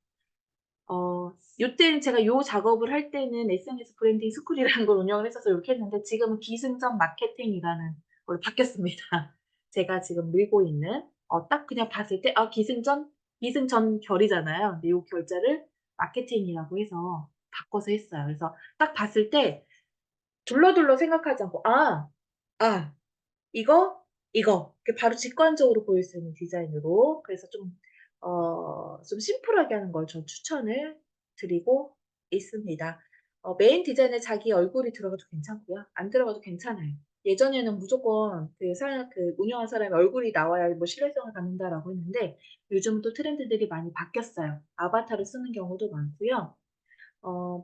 요때는 제가 요 작업을 할 때는 SNS 브랜딩 스쿨이라는 걸 운영을 했어서 요렇게 했는데 지금은 기승전 마케팅이라는 걸로 바뀌었습니다. 제가 지금 밀고 있는 딱 그냥 봤을 때 기승전결이잖아요. 근데 요 결자를 마케팅이라고 해서 바꿔서 했어요. 그래서 딱 봤을 때 둘러둘러 생각하지 않고 '아 이거, 이거.' 이렇게 바로 직관적으로 보일 수 있는 디자인으로 그래서 좀 심플하게 하는 걸 전 추천을 드리고 있습니다. 메인 디자인에 자기 얼굴이 들어가도 괜찮고요. 안 들어가도 괜찮아요. 예전에는 무조건 운영하는 사람의 얼굴이 나와야 뭐 신뢰성을 갖는다라고 했는데 요즘은 또 트렌드들이 많이 바뀌었어요. 아바타를 쓰는 경우도 많고요.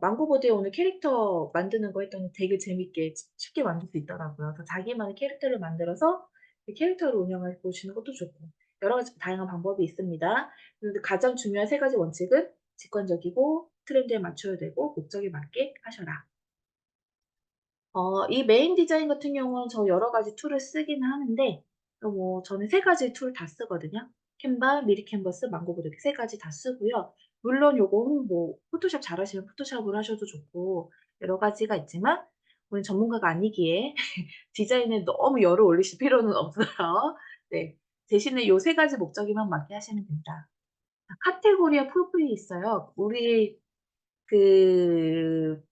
망고보드에 오늘 캐릭터 만드는 거 했더니 되게 재밌게 쉽게 만들 수 있더라고요. 그래서 자기만의 캐릭터를 만들어서 그 캐릭터를 운영해 보시는 것도 좋고 여러 가지 다양한 방법이 있습니다. 그런데 가장 중요한 세 가지 원칙은 직관적이고 트렌드에 맞춰야 되고 목적에 맞게 하셔라. 이 메인 디자인 같은 경우는 저 여러 가지 툴을 쓰기는 하는데 저는 세 가지 툴 다 쓰거든요. 캔바, 미리 캔버스, 망고보드 이렇게 세 가지 다 쓰고요. 물론 요거는 뭐 포토샵 잘하시면 포토샵으로 하셔도 좋고 여러 가지가 있지만 우린 전문가가 아니기에 디자인에 너무 열을 올리실 필요는 없어요. 네. 대신에 요 세 가지 목적에만 맞게 하시면 됩니다. 카테고리와 프로필이 있어요. 우리 그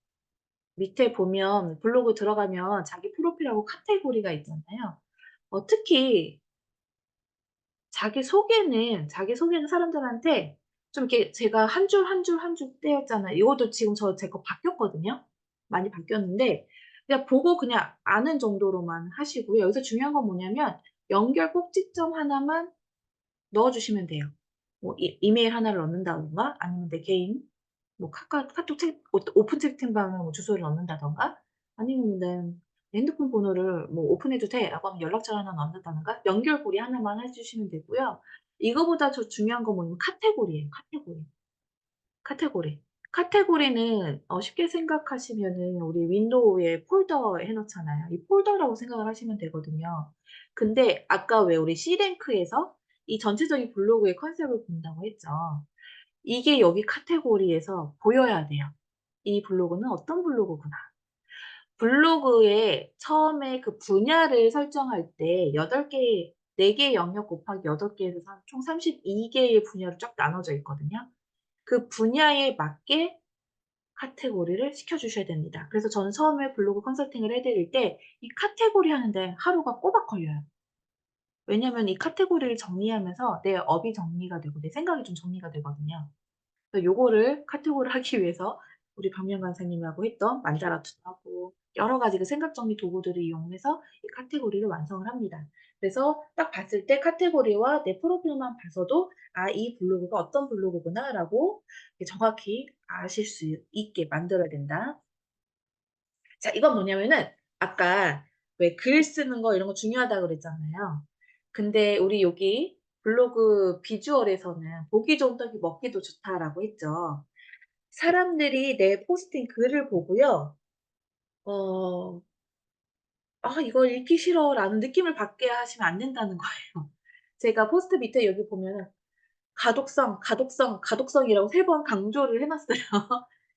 밑에 보면 블로그 들어가면 자기 프로필하고 카테고리가 있잖아요. 특히 자기소개는 사람들한테 좀 이렇게 제가 한 줄 한 줄 한 줄 떼었잖아요. 이것도 지금 제 거 바뀌었거든요. 많이 바뀌었는데 그냥 보고 그냥 아는 정도로만 하시고요. 여기서 중요한 건 뭐냐면 연결 꼭지점 하나만 넣어 주시면 돼요. 뭐 이메일 하나를 넣는다든가 아니면 내 개인 뭐 카톡 채 오픈 채팅방에 뭐 주소를 넣는다든가 아니면 내 핸드폰 번호를 뭐 "오픈해도 돼."라고 하면 연락처를 하나 넣는다든가 연결고리 하나만 해 주시면 되고요. 이거보다 더 중요한 건 뭐냐면 카테고리예요, 카테고리. 카테고리. 카테고리는 쉽게 생각하시면은 우리 윈도우에 폴더 해 놓잖아요. 이 폴더라고 생각을 하시면 되거든요. 근데 아까 왜 우리 C랭크에서 이 전체적인 블로그의 컨셉을 본다고 했죠. 이게 여기 카테고리에서 보여야 돼요. '이 블로그는 어떤 블로그구나.' 블로그에 처음에 그 분야를 설정할 때 8개 4 개의 영역 곱하기 8 개에서 총 32 개의 분야로 쫙 나눠져 있거든요. 그 분야에 맞게 카테고리를 시켜 주셔야 됩니다. 그래서 저는 처음에 블로그 컨설팅을 해 드릴 때 이 카테고리 하는데 하루가 꼬박 걸려요. 왜냐면 이 카테고리를 정리하면서 내 업이 정리가 되고 내 생각이 좀 정리가 되거든요. 그래서 요거를 카테고리를 하기 위해서 우리 박명 강사님하고 했던 만다라투도 하고 여러 가지 그 생각 정리 도구들을 이용해서 이 카테고리를 완성을 합니다. 그래서 딱 봤을 때 카테고리와 내 프로필만 봐서도 '아 이 블로그가 어떤 블로그구나.'라고 정확히 아실 수 있게 만들어야 된다. 자 이건 뭐냐면은 아까 왜 글 쓰는 거 이런 거 중요하다고 그랬잖아요. 근데 우리 여기 블로그 비주얼에서는 "보기 좋은 떡이 먹기도 좋다."라고 했죠. 사람들이 내 포스팅 글을 보고요. 어 '아 이거 읽기 싫어.'라는 느낌을 받게 하시면 안 된다는 거예요. 제가 포스트 밑에 여기 보면은 가독성, 가독성, 가독성이라고 3번 강조를 해 놨어요.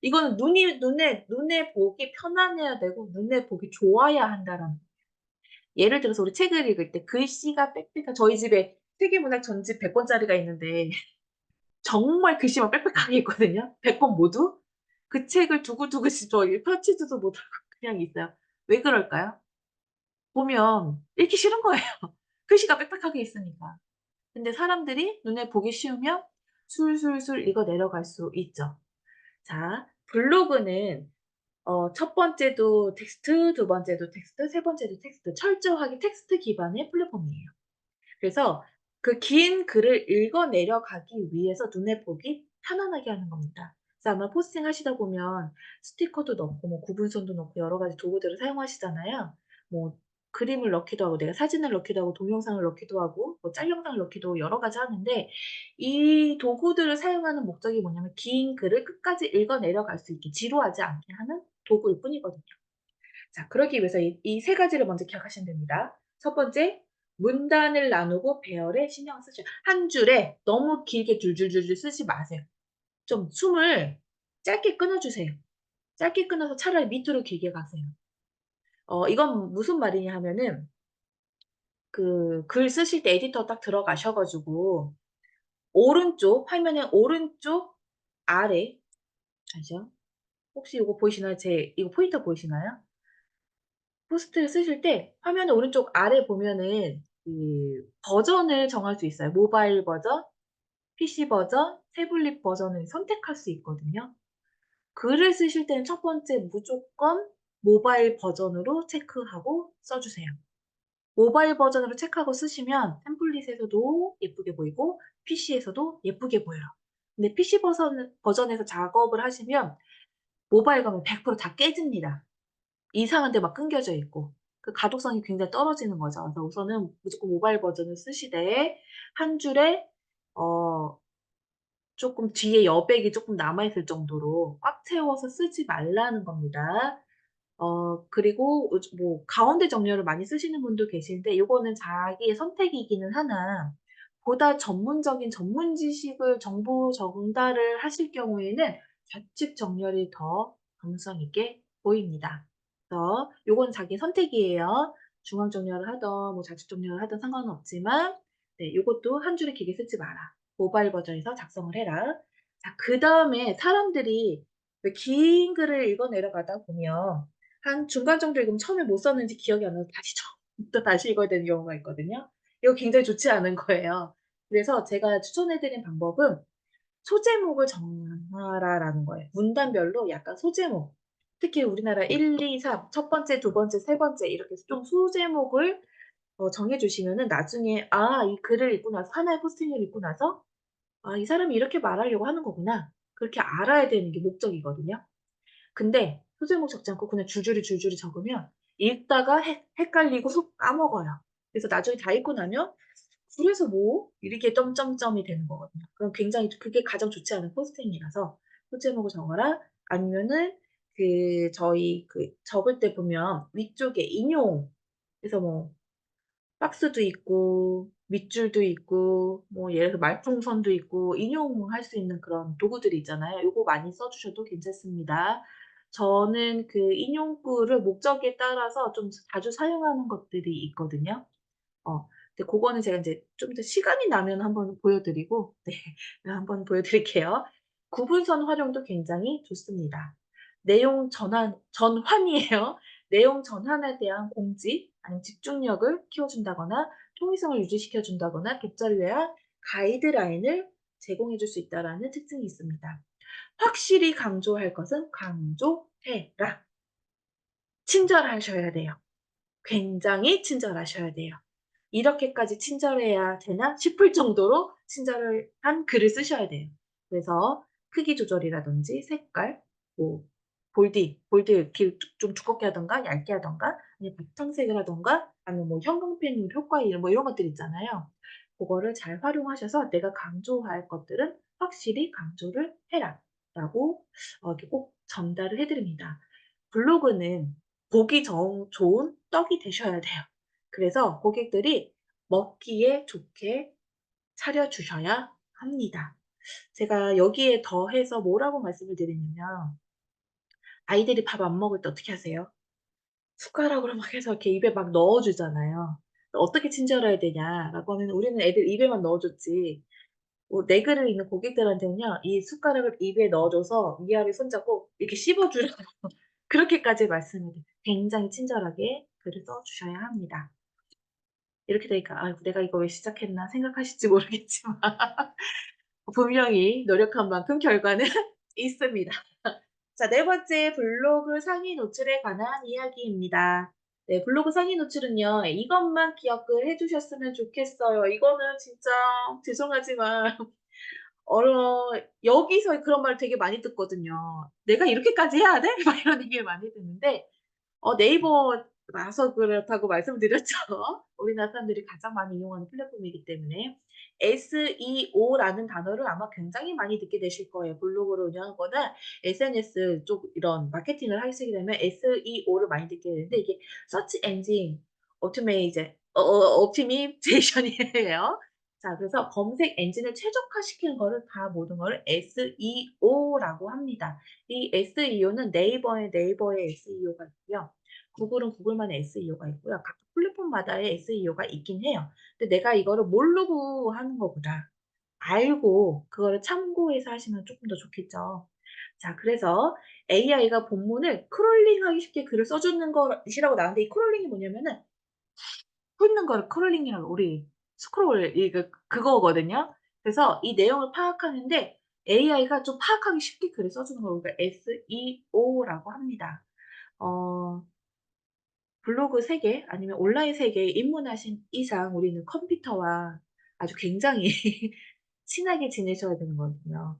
이거는 눈에 보기 편안해야 되고 눈에 보기 좋아야 한다라는 예를 들어서 우리 책을 읽을 때 글씨가 빽빽한 저희 집에 세계문학 전집 100 권짜리가 있는데 정말 글씨만 빽빽하게 있거든요, 100권 모두. 그 책을 두고두고씩 저희 펼치지도 못하고 그냥 있어요. 왜 그럴까요? 보면 읽기 싫은 거예요. 글씨가 빽빽하게 있으니까. 근데 사람들이 눈에 보기 쉬우면 술술술 읽어 내려갈 수 있죠. 자, 블로그는 첫 번째도 텍스트, 두 번째도 텍스트, 세 번째도 텍스트, 철저하게 텍스트 기반의 플랫폼이에요. 그래서 그 긴 글을 읽어 내려가기 위해서 눈에 보기 편안하게 하는 겁니다. 그래서 아마 포스팅하시다 보면 스티커도 넣고 뭐 구분선도 넣고 여러 가지 도구들을 사용하시잖아요. 뭐 그림을 넣기도 하고 내가 사진을 넣기도 하고 동영상을 넣기도 하고 뭐 짤 영상을 넣기도 하고 여러 가지 하는데, 이 도구들을 사용하는 목적이 뭐냐면 긴 글을 끝까지 읽어 내려갈 수 있게 지루하지 않게 하는 도구일 뿐이거든요. 자, 그러기 위해서 이 세 가지를 먼저 기억하시면 됩니다. 첫 번째, 문단을 나누고 배열에 신경을 쓰셔요. 한 줄에 너무 길게 줄줄줄줄 쓰지 마세요. 좀 숨을 짧게 끊어 주세요. 짧게 끊어서 차라리 밑으로 길게 가세요. 이건 무슨 말이냐 하면은 그 글 쓰실 때 에디터 딱 들어가셔 가지고 오른쪽 화면의 오른쪽 아래, 잠시요. 혹시 요거 보이시나요? 제 이거 포인터 보이시나요? 포스트를 쓰실 때 화면의 오른쪽 아래 보면은 그 버전을 정할 수 있어요. 모바일 버전, PC 버전, 태블릿 버전을 선택할 수 있거든요. 글을 쓰실 때는 첫 번째 무조건 모바일 버전으로 체크하고 써 주세요. 모바일 버전으로 체크하고 쓰시면 템플릿에서도 예쁘게 보이고 PC에서도 예쁘게 보여요. 근데 PC 버전에서 작업을 하시면 모바일 가면 100% 다 깨집니다. 이상한 데 막 끊겨져 있고 그 가독성이 굉장히 떨어지는 거죠. 그래서 우선은 무조건 모바일 버전을 쓰시되 한 줄에 어 쪼끔 뒤에 여백이 쪼끔 남아 있을 정도로 꽉 채워서 쓰지 말라는 겁니다. 그리고 요즘 뭐 가운데 정렬을 많이 쓰시는 분도 계신데 요거는 자기의 선택이기는 하나, 보다 전문적인 전문 지식을 정보 전달을 하실 경우에는 좌측 정렬이 더 가능성 있게 보입니다. 그래서 요건 자기의 선택이에요. 중앙 정렬을 하든 뭐 좌측 정렬을 하든 상관은 없지만 네, 요것도 한 줄에 길게 쓰지 마라. 모바일 버전에서 작성을 해라. 자, 그다음에 사람들이 왜 긴 글을 읽어 내려가다 보면 한 중간 정도 읽으면 처음에 뭐 썼는지 기억이 안 나서 다시 처음부터 다시 읽어야 되는 경우가 있거든요. 이거 굉장히 좋지 않은 거예요. 그래서 제가 추천해 드린 방법은 소제목을 정하라라는 거예요. 문단별로 약간 소제목. 특히 우리나라 1, 2, 3 첫 번째, 두 번째, 세 번째 이렇게 해서 좀 소제목을 정해 주시면은 나중에 '아, 이 글을 읽고 나서 하나의 포스팅을 읽고 나서 '아, 이 사람이 이렇게 말하려고 하는 거구나.' 그렇게 알아야 되는 게 목적이거든요. 근데 소제목 적지 않고 그냥 줄줄이 줄줄이 적으면 읽다가 헷갈리고 속 까먹어요. 그래서 나중에 다 읽고 나면 '그래서 뭐?' 이렇게 점점점이 되는 거거든요. 그럼 굉장히 그게 가장 좋지 않은 포스팅이라서 소제목을 적어라. 아니면은 저희 적을 때 보면 위쪽에 인용, 그래서 뭐 박스도 있고 밑줄도 있고 뭐 예를 들어 말풍선도 있고 인용할 수 있는 그런 도구들이 있잖아요. 요거 많이 써 주셔도 괜찮습니다. 저는 그 인용구를 목적에 따라서 좀 자주 사용하는 것들이 있거든요. 근데 고거는 제가 인제 좀 더 시간이 나면 한번 보여 드리고 네, 한번 보여 드릴게요. 구분선 활용도 굉장히 좋습니다. 내용 전환이에요. 내용 전환에 대한 공지 아니면 집중력을 키워 준다거나 통일성을 유지시켜 준다거나 독자를 위한 가이드라인을 제공해 줄 수 있다라는 특징이 있습니다. 확실히 강조할 것은 강조해라. 친절하셔야 돼요. 굉장히 친절하셔야 돼요. '이렇게까지 친절해야 되나?' 싶을 정도로 친절을 한 글을 쓰셔야 돼요. 그래서 크기 조절이라든지 색깔, 뭐 볼드 이렇게 좀 두껍게 하든가 얇게 하든가 아니면 바탕색을 하든가 아니면 뭐 형광펜 효과 뭐 이런 것들 있잖아요. 고거를 잘 활용하셔서 '내가 강조할 것들은 확실히 강조를 해라.'라고 이렇게 꼭 전달을 해 드립니다. 블로그는 보기 좋은 떡이 되셔야 돼요. 그래서 고객들이 먹기에 좋게 차려 주셔야 합니다. 제가 여기에 더해서 뭐라고 말씀을 드리냐면, 아이들이 밥 안 먹을 때 어떻게 하세요? 숟가락으로 막 해서 이렇게 입에 막 넣어 주잖아요. "어떻게 친절해야 되냐?"라고 하면 우리는 애들 입에만 넣어 줬지, 내 글을 읽는 고객들한테는요, 이 숟가락을 입에 넣어 줘서 위아래 손잡고 이렇게 씹어 주라고 그렇게까지 말씀을 드려요. 굉장히 친절하게 글을 써 주셔야 합니다. 이렇게 되니까 '아이고 내가 이거 왜 시작했나.' 생각하실지 모르겠지만 분명히 노력한 만큼 결과는 있습니다. 자, 네 번째 블로그 상위 노출에 관한 이야기입니다. 네, 블로그 상위 노출은요. 이것만 기억을 해 주셨으면 좋겠어요. 이거는 진짜 죄송하지만 여기서 그런 말 되게 많이 듣거든요. "내가 이렇게까지 해야 돼?" 막 이런 얘기 많이 듣는데 네이버라서 그렇다고 말씀드렸죠. 우리나라 사람들이 가장 많이 이용하는 플랫폼이기 때문에. SEO라는 단어를 아마 굉장히 많이 듣게 되실 거예요. 블로그를 운영하거나 SNS 쪽 이런 마케팅을 하시게 되면 SEO를 많이 듣게 되는데 이게 Search Engine Optimization이에요. 자, 그래서 검색 엔진을 최적화시키는 거를 다 모든 거를 SEO라고 합니다. 이 SEO는 네이버에 네이버의 SEO가 있고요. 구글은 구글만의 SEO가 있고요. 각 플랫폼마다의 SEO가 있긴 해요. 근데 내가 이거를 모르고 하는 것보다 알고 그거를 참고해서 하시면 쪼끔 더 좋겠죠. 자, 그래서 AI가 본문을 크롤링하기 쉽게 글을 써 주는 것이라고 나왔는데 이 크롤링이 뭐냐면은 훑는 거를 크롤링이라고 우리 스크롤 그거거든요. 그래서 이 내용을 파악하는데 AI가 좀 파악하기 쉽게 글을 써 주는 걸 우리가 SEO라고 합니다. 어 블로그 세계 아니면 온라인 세계에 입문하신 이상 우리는 컴퓨터와 아주 굉장히 친하게 지내셔야 되는 거거든요.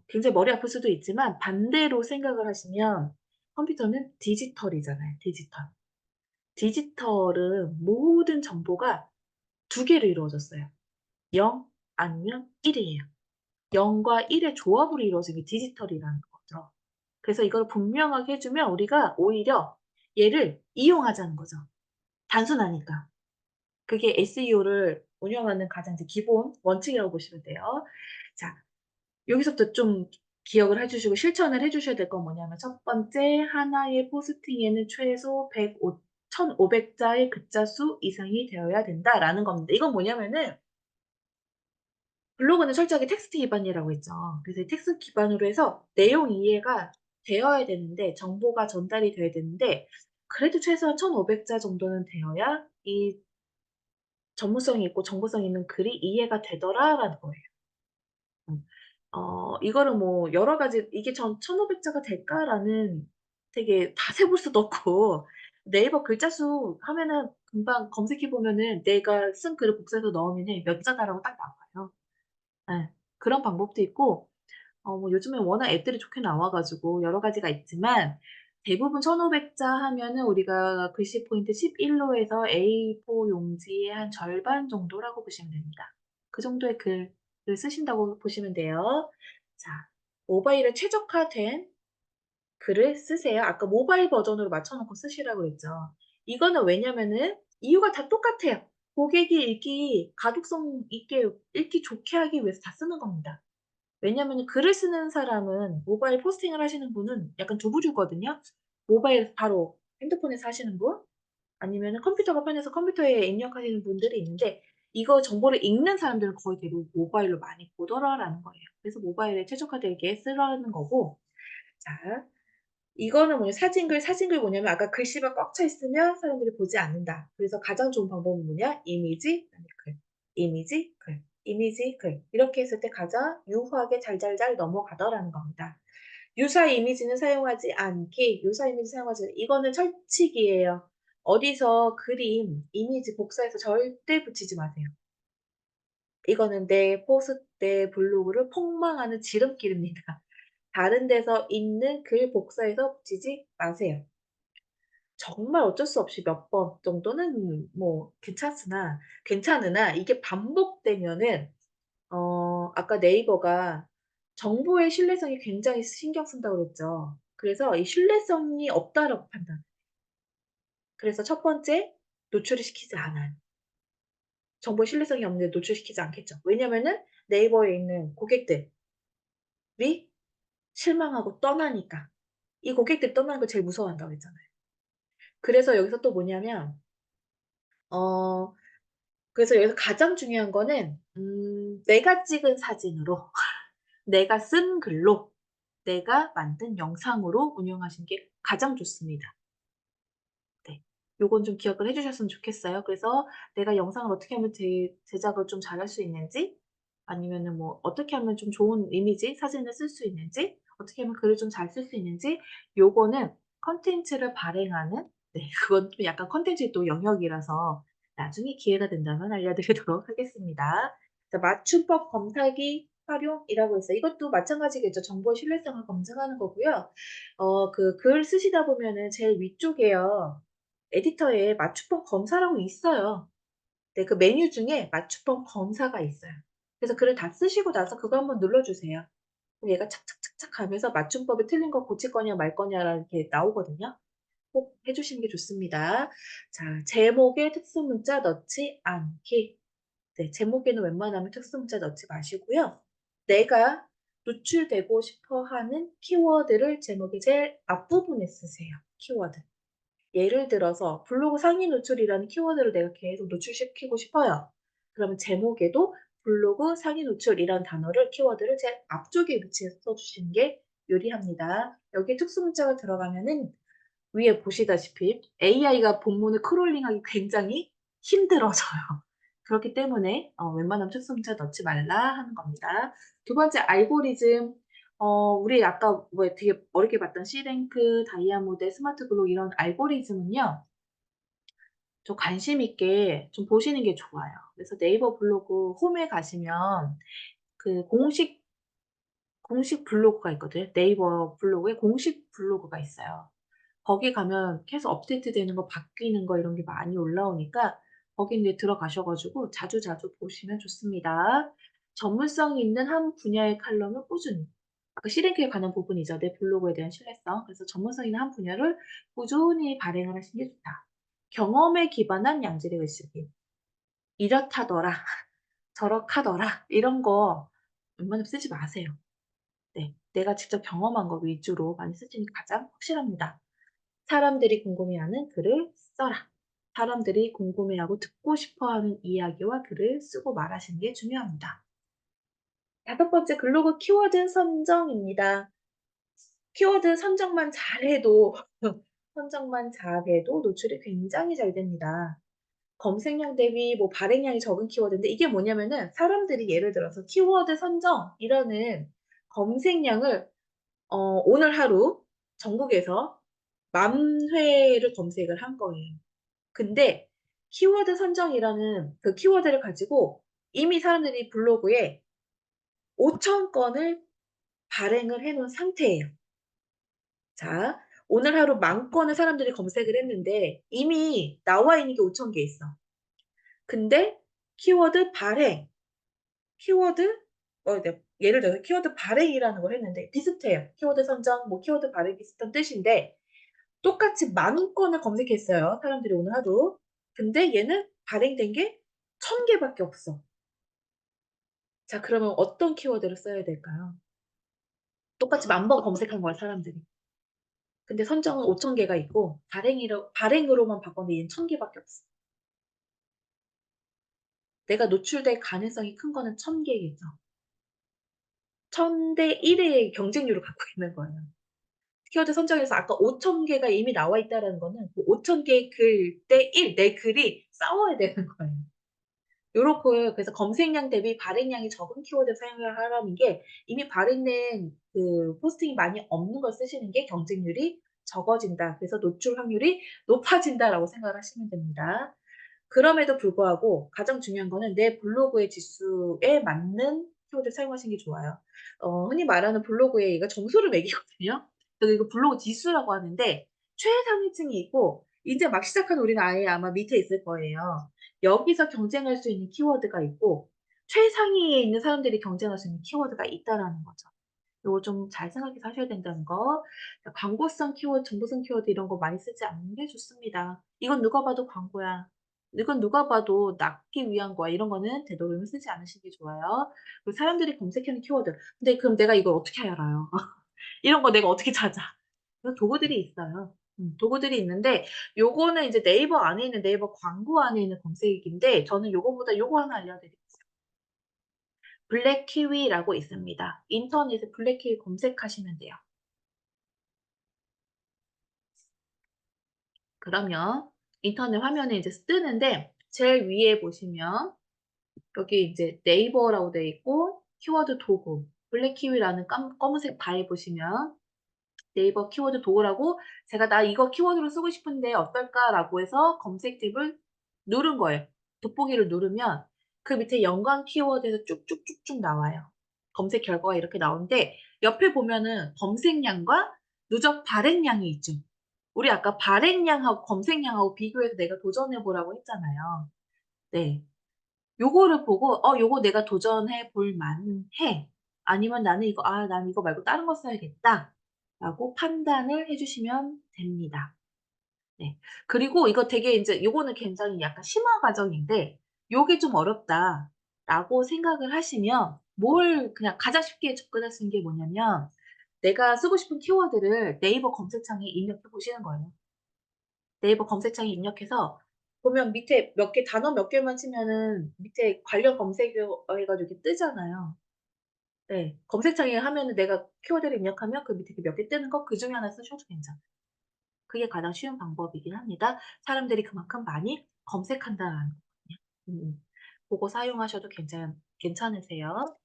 굉장히 머리 아플 수도 있지만 반대로 생각을 하시면 컴퓨터는 디지털이잖아요, 디지털. 디지털은 모든 정보가 두 개로 이루어졌어요. 0 아니면 1 이에요. 0과 1의 조합으로 이루어진 게 디지털이라는 거죠. 그래서 이걸 분명하게 해 주면 우리가 오히려 얘를 이용하자는 거죠. 단순하니까. 그게 SEO를 운영하는 가장 이제 기본 원칙이라고 보시면 돼요. 자, 여기서부터 좀 기억을 해 주시고 실천을 해 주셔야 될 건 뭐냐면 첫 번째 하나의 포스팅에는 최소 1,500 자의 글자 수 이상이 되어야 된다라는 겁니다. 이건 뭐냐면은 블로그는 철저하게 텍스트 기반이라고 했죠. 그래서 이 텍스트 기반으로 해서 내용 이해가 되어야 되는데 정보가 전달이 돼야 되는데 그래도 최소한 1,500자 정도는 되어야 이 '전문성이 있고 정보성 있는 글이 이해가 되더라.'라는 거예요. 음. 이거를 뭐 여러 가지 '이게 1,500 자가 될까?'라는 되게 다 세볼 수도 없고 네이버 글자 수 하면은 금방 검색해 보면은 내가 쓴 글을 복사해서 넣으면은 몇 자다라고 딱 나와요. 예. 그런 방법도 있고 뭐 요즘에 워낙 앱들이 좋게 나와 가지고 여러 가지가 있지만 대부분 1,500자 하면은 우리가 글씨 포인트 11 호에서 A4 용지의 한 절반 정도라고 보시면 됩니다. 그 정도의 글을 쓰신다고 보시면 돼요. 자, 모바일에 최적화된 글을 쓰세요. 아까 모바일 버전으로 맞춰 놓고 쓰시라고 그랬죠. 이거는 왜냐면은 이유가 다 똑같아요. 고객이 읽기 가독성 있게 읽기 좋게 하기 위해서 다 쓰는 겁니다. 왜냐면은 글을 쓰는 사람은 모바일 포스팅을 하시는 분은 약간 두 부류거든요. 모바일 바로 핸드폰에서 하시는 분 아니면은 컴퓨터가 편해서 컴퓨터에 입력하시는 분들이 있는데 이거 정보를 읽는 사람들은 거의 대부분 모바일로 많이 보더라라는 거예요. 그래서 모바일에 최적화되게 쓰라는 거고 자 이거는 뭐냐 사진글 뭐냐면 아까 글씨가 꽉 차 있으면 사람들이 보지 않는다. 그래서 가장 좋은 방법은 뭐냐? 이미지 그다음에 글, 이미지, 글, 이미지, 글 이렇게 했을 때 가장 유효하게 잘잘잘 넘어가더라는 겁니다. 유사 이미지는 사용하지 않기, 유사 이미지 사용하지 이거는 철칙이에요. 어디서 그림, 이미지 복사해서 절대 붙이지 마세요. 이거는 내 포스트, 내 블로그를 폭망하는 지름길입니다. 다른 데서 있는 글 복사해서 붙이지 마세요. 정말 어쩔 수 없이 몇 번 정도는 뭐 괜찮으나 이게 반복되면은 아까 네이버가 정보의 신뢰성이 굉장히 신경 쓴다고 그랬죠. 그래서 이 신뢰성이 없다라고 판단. 그래서 첫 번째 노출을 시키지 않아요. 정보의 신뢰성이 없는데 노출시키지 않겠죠. 왜냐면은 네이버에 있는 고객들이 실망하고 떠나니까. 이 고객들이 떠나는 걸 제일 무서워한다고 했잖아요. 그래서 여기서 또 뭐냐면 어 그래서 여기서 가장 중요한 거는 내가 찍은 사진으로 내가 쓴 글로 내가 만든 영상으로 운영하시는 게 가장 좋습니다. 네. 요건 좀 기억을 해 주셨으면 좋겠어요. 그래서 내가 영상을 어떻게 하면 제작을 좀 잘할 수 있는지 아니면은 뭐 어떻게 하면 좀 좋은 이미지, 사진을 쓸 수 있는지, 어떻게 하면 글을 좀 잘 쓸 수 있는지, 요거는 콘텐츠를 발행하는, 네 그건 좀 약간 콘텐츠의 또 영역이라서 나중에 기회가 된다면 알려드리도록 하겠습니다. 자, 맞춤법 검사기 활용이라고 해서 이것도 마찬가지겠죠. 정보의 신뢰성을 검증하는 거고요. 그 글 쓰시다 보면은 제일 위쪽에요. 에디터에 맞춤법 검사라고 있어요. 네, 그 메뉴 중에 맞춤법 검사가 있어요. 그래서 글을 다 쓰시고 나서 그거 한번 눌러주세요. 그럼 얘가 착착착착 가면서 맞춤법이 틀린 거 고칠 거냐 말 거냐 이렇게 나오거든요. 꼭 해 주시는 게 좋습니다. 자, 제목에 특수 문자 넣지 않기. 네, 제목에는 웬만하면 특수 문자 넣지 마시고요. 내가 노출되고 싶어 하는 키워드를 제목의 제일 앞부분에 쓰세요, 키워드. 예를 들어서 블로그 상위 노출이라는 키워드를 내가 계속 노출시키고 싶어요. 그러면 제목에도 블로그 상위 노출이라는 단어를 키워드를 제일 앞쪽에 위치해서 써주시는 게 유리합니다. 여기에 특수 문자가 들어가면은 위에 보시다시피 AI가 본문을 크롤링하기 굉장히 힘들어져요. 그렇기 때문에 웬만하면 특수 문자 넣지 말라 하는 겁니다. 두 번째 알고리즘. 우리 아까 뭐 되게 어렵게 봤던 C랭크, 다이아모드, 스마트 블록 이런 알고리즘은요. 좀 관심 있게 좀 보시는 게 좋아요. 그래서 네이버 블로그 홈에 가시면 그 공식 블로그가 있거든요. 네이버 블로그에 공식 블로그가 있어요. 거기 가면 계속 업데이트되는 거, 바뀌는 거 이런 게 많이 올라오니까 거기 인제 들어가셔 가지고 자주자주 보시면 좋습니다. 전문성 있는 한 분야의 칼럼을 꾸준히, 아까 C랭크에 관한 부분이죠. 내 블로그에 대한 신뢰성. 그래서 전문성 있는 한 분야를 꾸준히 발행을 하시는 게 좋다. 경험에 기반한 양질의 글쓰기. 이렇다더라, 저렇하더라 이런 거 웬만하면 쓰지 마세요. 네. 내가 직접 경험한 거 위주로 많이 쓰시는 게 가장 확실합니다. 사람들이 궁금해하는 글을 써라. 사람들이 궁금해하고 듣고 싶어하는 이야기와 글을 쓰고 말하시는 게 중요합니다. 다섯 번째, 블로그 키워드 선정입니다. 키워드 선정만 잘해도 선정만 잘해도 노출이 굉장히 잘 됩니다. 검색량 대비 뭐 발행량이 적은 키워드인데 이게 뭐냐면은 사람들이 예를 들어서 키워드 선정이라는 검색량을 오늘 하루 전국에서 10,000회를 검색을 한 거예요. 근데 키워드 선정이라는 그 키워드를 가지고 이미 사람들이 블로그에 5,000 건을 발행을 해 놓은 상태예요. 자, 오늘 하루 10,000 건을 사람들이 검색을 했는데 이미 나와 있는 게 5,000개 있어. 근데 키워드 발행, 키워드 네, 예를 들어서 키워드 발행이라는 걸 했는데 비슷해요. 키워드 선정, 뭐 키워드 발행 비슷한 뜻인데 똑같이 10,000 건을 검색했어요, 사람들이 오늘 하루. 근데 얘는 발행된 게 1,000 개밖에 없어. 자, 그러면 어떤 키워드를 써야 될까요? 똑같이 10,000번 검색한 거야, 사람들이. 근데 선정은 5,000 개가 있고 발행으로만 바꿨는데 얘는 1,000 개밖에 없어. 내가 노출될 가능성이 큰 거는 1,000 개겠죠. 1,000 대 1의 경쟁률을 갖고 있는 거예요. 키워드 선정에서 아까 5,000 개가 이미 나와 있다라는 거는 그 5,000 개의 글 대 1, 내 글이 싸워야 되는 거예요. 요렇고요. 그래서 검색량 대비 발행량이 적은 키워드 사용을 하라는 게 이미 발행된 그 포스팅이 많이 없는 걸 쓰시는 게 경쟁률이 적어진다. 그래서 노출 확률이 높아진다라고 생각을 하시면 됩니다. 그럼에도 불구하고 가장 중요한 거는 내 블로그의 지수에 맞는 키워드를 사용하시는 게 좋아요. 흔히 말하는 블로그에 얘가 점수를 매기거든요. 그래서 이거 블로그 지수라고 하는데 최상위층이 있고 인제 막 시작한 우리는 아예 아마 밑에 있을 거예요. 여기서 경쟁할 수 있는 키워드가 있고 최상위에 있는 사람들이 경쟁할 수 있는 키워드가 있다라는 거죠. 요거 좀 잘 생각해서 하셔야 된다는 거. 그러니까 광고성 키워드, 정보성 키워드 이런 거 많이 쓰지 않는 게 좋습니다. 이건 누가 봐도 광고야. 이건 누가 봐도 낚기 위한 거야. 이런 거는 되도록이면 쓰지 않으시는 게 좋아요. 그리고 사람들이 검색하는 키워드. 근데 그럼 내가 이걸 어떻게 알아요? 이런 거 내가 어떻게 찾아? 그런 도구들이 있어요. 도구들이 있는데 요거는 이제 네이버 안에 있는 네이버 광고 안에 있는 검색인데 저는 요거보다 요거 하나 알려드릴게요. 블랙키위라고 있습니다. 인터넷에 블랙키위 검색하시면 돼요. 그러면 인터넷 화면에 이제 뜨는데 제일 위에 보시면 여기 이제 네이버라고 되어 있고 키워드 도구 블랙키위라는 검은색 바에 보시면 네이버 키워드 도구라고 제가 '나 이거 키워드로 쓰고 싶은데 어떨까?'라고 해서 검색 탭을 누른 거예요. 돋보기를 누르면 그 밑에 연관 키워드에서 쭉쭉쭉쭉 나와요. 검색 결과가 이렇게 나오는데 옆에 보면은 검색량과 누적 발행량이 있죠. 우리 아까 발행량하고 검색량하고 비교해서 내가 도전해 보라고 했잖아요. 네. 요거를 보고 '요거 내가 도전해 볼 만해.' 아니면 '나는 이거 난 이거 말고 다른 거 써야겠다.'라고 판단을 해 주시면 됩니다. 네. 그리고 이거 되게 인제 요거는 굉장히 약간 심화 과정인데 '요게 좀 어렵다.'라고 생각을 하시면 뭘 그냥 가장 쉽게 접근할 수 있는 게 뭐냐면 내가 쓰고 싶은 키워드를 네이버 검색창에 입력해 보시는 거예요. 네이버 검색창에 입력해서 보면 밑에 몇 개 단어 몇 개만 치면은 밑에 관련 검색어 해 가지고 이렇게 뜨잖아요. 네. 검색창에 하면은 내가 키워드를 입력하면 그 밑에 몇 개 뜨는 거 그중에 하나 쓰셔도 괜찮아요. 그게 가장 쉬운 방법이긴 합니다. 사람들이 그만큼 많이 검색한다라는 거거든요. 고거 사용하셔도 괜찮으세요.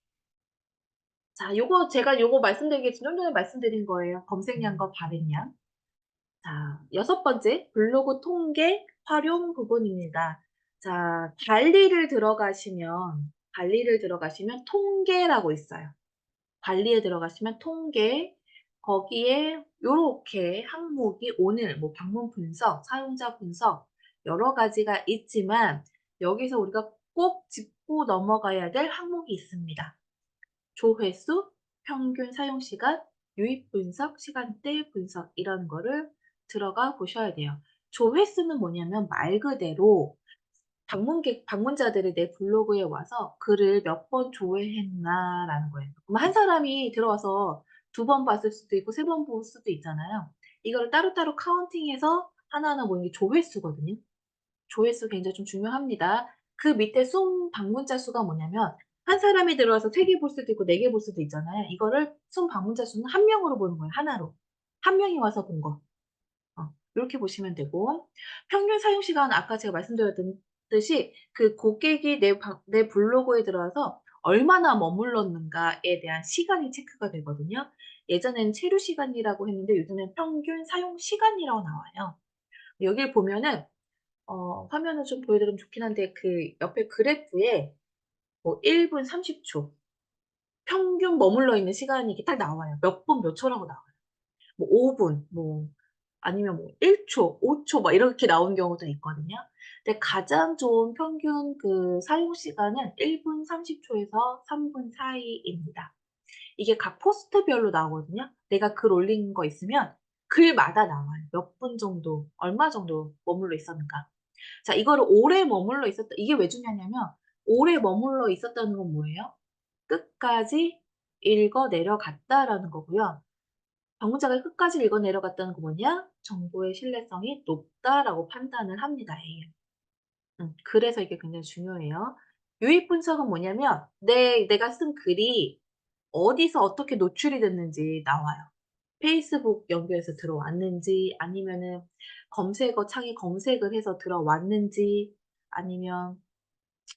자 제가 요거 말씀드리기 좀 전에 말씀드린 거예요. 검색량과 발행량. 자, 여섯 번째 블로그 통계 활용 부분입니다. 자, 관리를 들어가시면 통계라고 있어요. 관리에 들어가시면 통계, 거기에 요렇게 항목이 오늘 뭐 방문 분석, 사용자 분석 여러 가지가 있지만 여기서 우리가 꼭 짚고 넘어가야 될 항목이 있습니다. 조회수, 평균 사용 시간, 유입 분석, 시간대 분석 이런 거를 들어가 보셔야 돼요. 조회수는 뭐냐면 말 그대로 방문자들이 내 블로그에 와서 글을 몇 번 조회했나라는 거예요. 그럼 한 사람이 들어와서 두 번 봤을 수도 있고 세 번 볼 수도 있잖아요. 이거를 따로따로 카운팅해서 하나하나 모이는 게 조회수거든요. 조회수 굉장히 좀 중요합니다. 그 밑에 숨 방문자 수가 뭐냐면 한 사람이 들어와서 3개 볼 수도 있고 4개 볼 수도 있잖아요. 이거를 숨 방문자 수는 한 명으로 보는 거예요, 하나로. 한 명이 와서 본 거. 요렇게 보시면 되고 평균 사용 시간 아까 제가 말씀드렸던 듯이 그 고객이 내 블로그에 들어와서 얼마나 머물렀는가에 대한 시간이 체크가 되거든요. 예전에는 체류 시간이라고 했는데 요즘엔 평균 사용 시간이라고 나와요. 여길 보면은 화면을 좀 보여드리면 좋긴 한데 그 옆에 그래프에 뭐 1분 30초 평균 머물러 있는 시간이 이렇게 딱 나와요. 몇 분 몇 초라고 나와요. 뭐 5 분 뭐 아니면 뭐 1 초, 5초 막 이렇게 나오는 경우도 있거든요. 근데 가장 좋은 평균 그 사용 시간은 1분 30 초에서 3분 사이입니다. 이게 각 포스트별로 나오거든요. 내가 글 올린 거 있으면 글마다 나와요. 몇 분 정도, 얼마 정도 머물러 있었는가. 자 이거를 오래 머물러 있었다 이게 왜 중요하냐면 오래 머물러 있었다는 건 뭐예요? 끝까지 읽어 내려갔다라는 거고요. 방문자가 끝까지 읽어 내려갔다는 건 뭐냐? 정보의 신뢰성이 높다라고 판단을 합니다, AI는. 그래서 이게 굉장히 중요해요. 유입 분석은 뭐냐면 내가 쓴 글이 어디서 어떻게 노출이 됐는지 나와요. 페이스북 연결해서 들어왔는지 아니면은 검색어 창에 검색을 해서 들어왔는지 아니면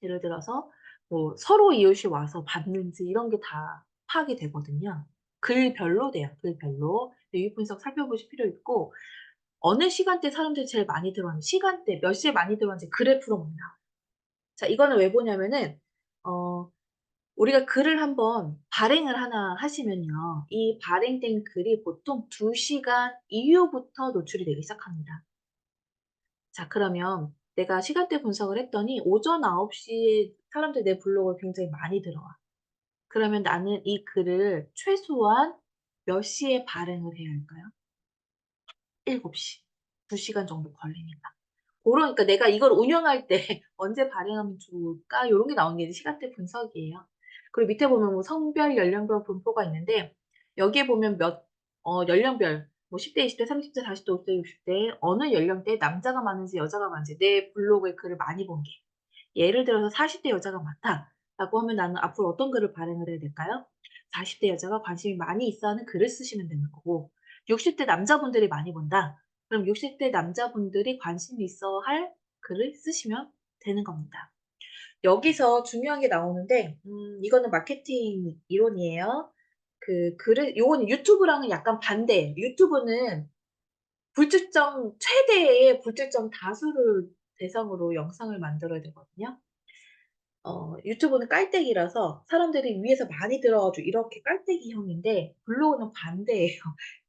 예를 들어서 뭐 서로 이웃이 와서 봤는지 이런 게 다 파악이 되거든요. 글별로 돼요, 글별로. 유입 분석 살펴보실 필요 있고 어느 시간대에 사람들이 제일 많이 들어왔는지 시간대 몇 시에 많이 들어왔는지 그래프로 막 나와요. 자 이거는 왜 보냐면은 어 우리가 글을 한번 발행을 하나 하시면요. 이 발행된 글이 보통 2 시간 이후부터 노출이 되기 시작합니다. 자 그러면 내가 시간대 분석을 했더니 오전 9 시에 사람들이 내 블로그에 굉장히 많이 들어와. 그러면 나는 이 글을 최소한 몇 시에 발행을 해야 할까요? 7 시. 2 시간 정도 걸리니까. 그러니까 내가 이걸 운영할 때 '언제 발행하면 좋을까?' 요런 게 나오는 게 이제 시간대 분석이에요. 그리고 밑에 보면 뭐 성별, 연령별 분포가 있는데 여기에 보면 연령별 뭐 10 대, 20 대, 30 대, 40 대, 50 대, 60대 어느 연령대에 남자가 많은지 여자가 많은지 내 블로그에 글을 많이 본 게 예를 들어서 40대 여자가 많다라고 하면 나는 앞으로 어떤 글을 발행을 해야 될까요? 40대 여자가 관심이 많이 있어하는 글을 쓰시면 되는 거고 60대 남자분들이 많이 본다. 그럼 60대 남자분들이 관심이 있어 할 글을 쓰시면 되는 겁니다. 여기서 중요한 게 나오는데 이거는 마케팅 이론이에요. 요거는 유튜브랑은 약간 반대예요. 유튜브는 불특정 최대의 불특정 다수를 대상으로 영상을 만들어야 되거든요. 유튜브는 깔때기라서 사람들이 위에서 많이 들어 가지고 이렇게 깔때기형인데 블로그는 반대예요.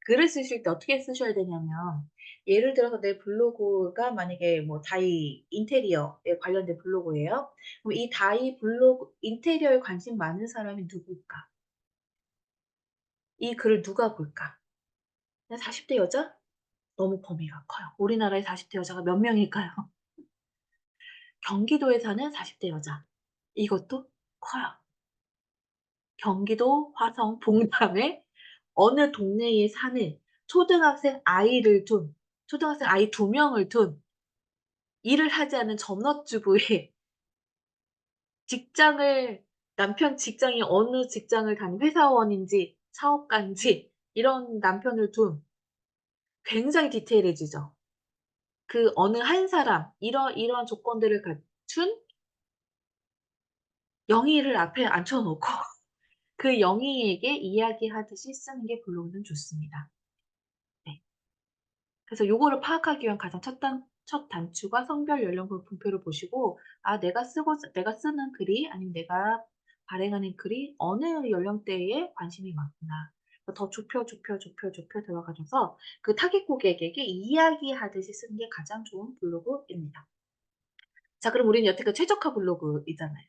글을 쓰실 때 어떻게 쓰셔야 되냐면 예를 들어서 내 블로그가 만약에 뭐 다이 인테리어에 관련된 블로그예요. 그럼 이 다이 블로그 인테리어에 관심 많은 사람이 누굴까? 이 글을 누가 볼까? 그냥 40대 여자? 너무 범위가 커요. 우리나라의 40대 여자가 몇 명일까요? 경기도에 사는 40대 여자. 이것도 커요. 경기도 화성 봉담에 어느 동네에 사는 초등학생 아이를 둔 초등학생 아이 2 명을 둔 일을 하지 않은 전업주부의 직장을 남편 직장이 어느 직장을 다닌 회사원인지 사업가인지 이런 남편을 둔 굉장히 디테일해지죠. 그 어느 한 사람 이러이러한 조건들을 갖춘 영희를 앞에 앉혀 놓고 그 영희에게 이야기하듯이 쓰는 게 블로그는 좋습니다. 네. 그래서 요거를 파악하기 위한 가장 첫 단추가 성별, 연령별 분표를 보시고 '아 내가 쓰는 글이 아니면 내가 발행하는 글이 어느 연령대에 관심이 많구나.' 더 좁혀 들어가셔서 그 타깃 고객에게 이야기하듯이 쓰는 게 가장 좋은 블로그입니다. 자 그럼 우리는 여태까지 최적화 블로그이잖아요.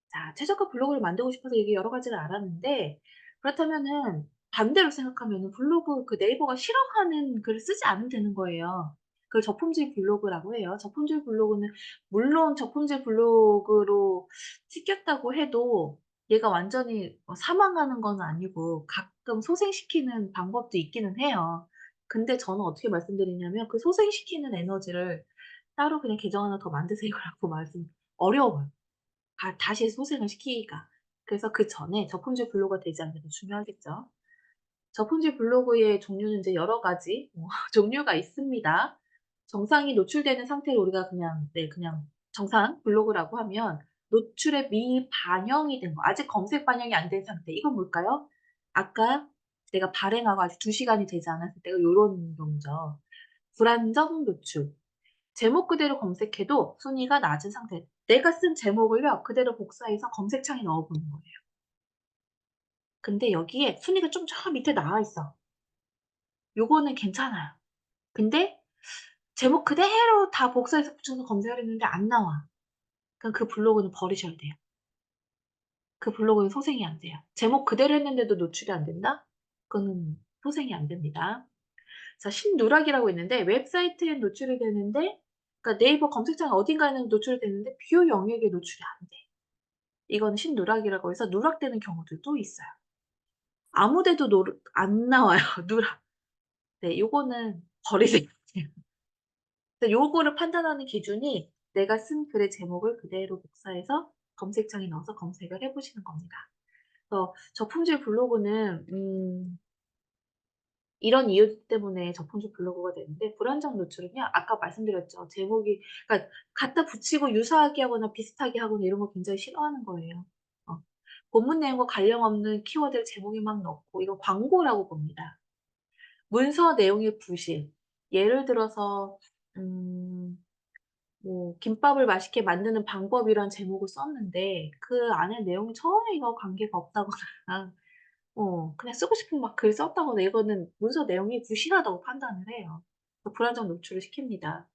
자 최저가 블로그를 만들고 싶어서 이게 여러 가지를 알았는데 그렇다면은 반대로 생각하면은 블로그 그 네이버가 싫어하는 글을 쓰지 않으면 되는 거예요. 그걸 저품질 블로그라고 해요. 저품질 블로그는 물론 저품질 블로그로 찍혔다고 해도 얘가 완전히 사망하는 건 아니고 가끔 소생시키는 방법도 있기는 해요. 근데 저는 어떻게 말씀드리냐면 그 소생시키는 에너지를 따로 그냥 계정 하나 더 만드세요라고 어려워요. 다시 소생을 시키기가. 그래서 그전에 저품질 블로거가 되지 않는 게 중요하겠죠. 저품질 블로그의 종류는 이제 여러 가지 종류가 있습니다. 정상이 노출되는 상태로 우리가 그냥 정상 블로그라고 하면 노출에 미반영이 된 거 아직 검색 반영이 안 된 상태. 이건 뭘까요? 아까 내가 발행하고 아직 2 시간이 되지 않았을 때가 요런 경우죠. 불안정 노출. 제목 그대로 검색해도 순위가 낮은 상태. 내가 쓴 제목을요 그대로 복사해서 검색창에 넣어 보는 거예요. 근데 여기에 순위가 좀 저 밑에 나와 있어. 요거는 괜찮아요. 근데 제목 그대로 다 복사해서 붙여서 검색을 했는데 안 나와. 그럼 그 블로그는 버리셔야 돼요. 그 블로그는 소생이 안 돼요. 제목 그대로 했는데도 노출이 안 된다? 그거는 소생이 안 됩니다. 자 신누락이라고 있는데 웹사이트에 노출이 되는데 그러니까 네이버 검색창 어딘가에는 노출이 되는데 뷰 영역에 노출이 안 돼. 이건 신누락이라고 해서 누락되는 경우들도 있어요. 아무 데도 안 나와요 누락. 네 요거는 버리세요. 그래서 요거를 판단하는 기준이 내가 쓴 글의 제목을 그대로 복사해서 검색창에 넣어서 검색을 해 보시는 겁니다. 그래서 저품질 블로그는 이런 이유 때문에 저품질 블로그가 되는데 불안정 노출은요 아까 말씀드렸죠. 제목이 그러니까 갖다 붙이고 유사하게 하거나 비슷하게 하거나 이런 거 굉장히 싫어하는 거예요. 어. 본문 내용과 관련 없는 키워드를 제목에 막 넣고 이거 광고라고 봅니다. 문서 내용의 부실. 예를 들어서 음 뭐 "김밥을 맛있게 만드는 방법"이란 제목을 썼는데 그 안에 내용이 전혀 이거 관계가 없다거나 그냥 쓰고 싶은 막 글 썼다거나 이거는 문서 내용이 부실하다고 판단을 해요. 불안정 노출을 시킵니다.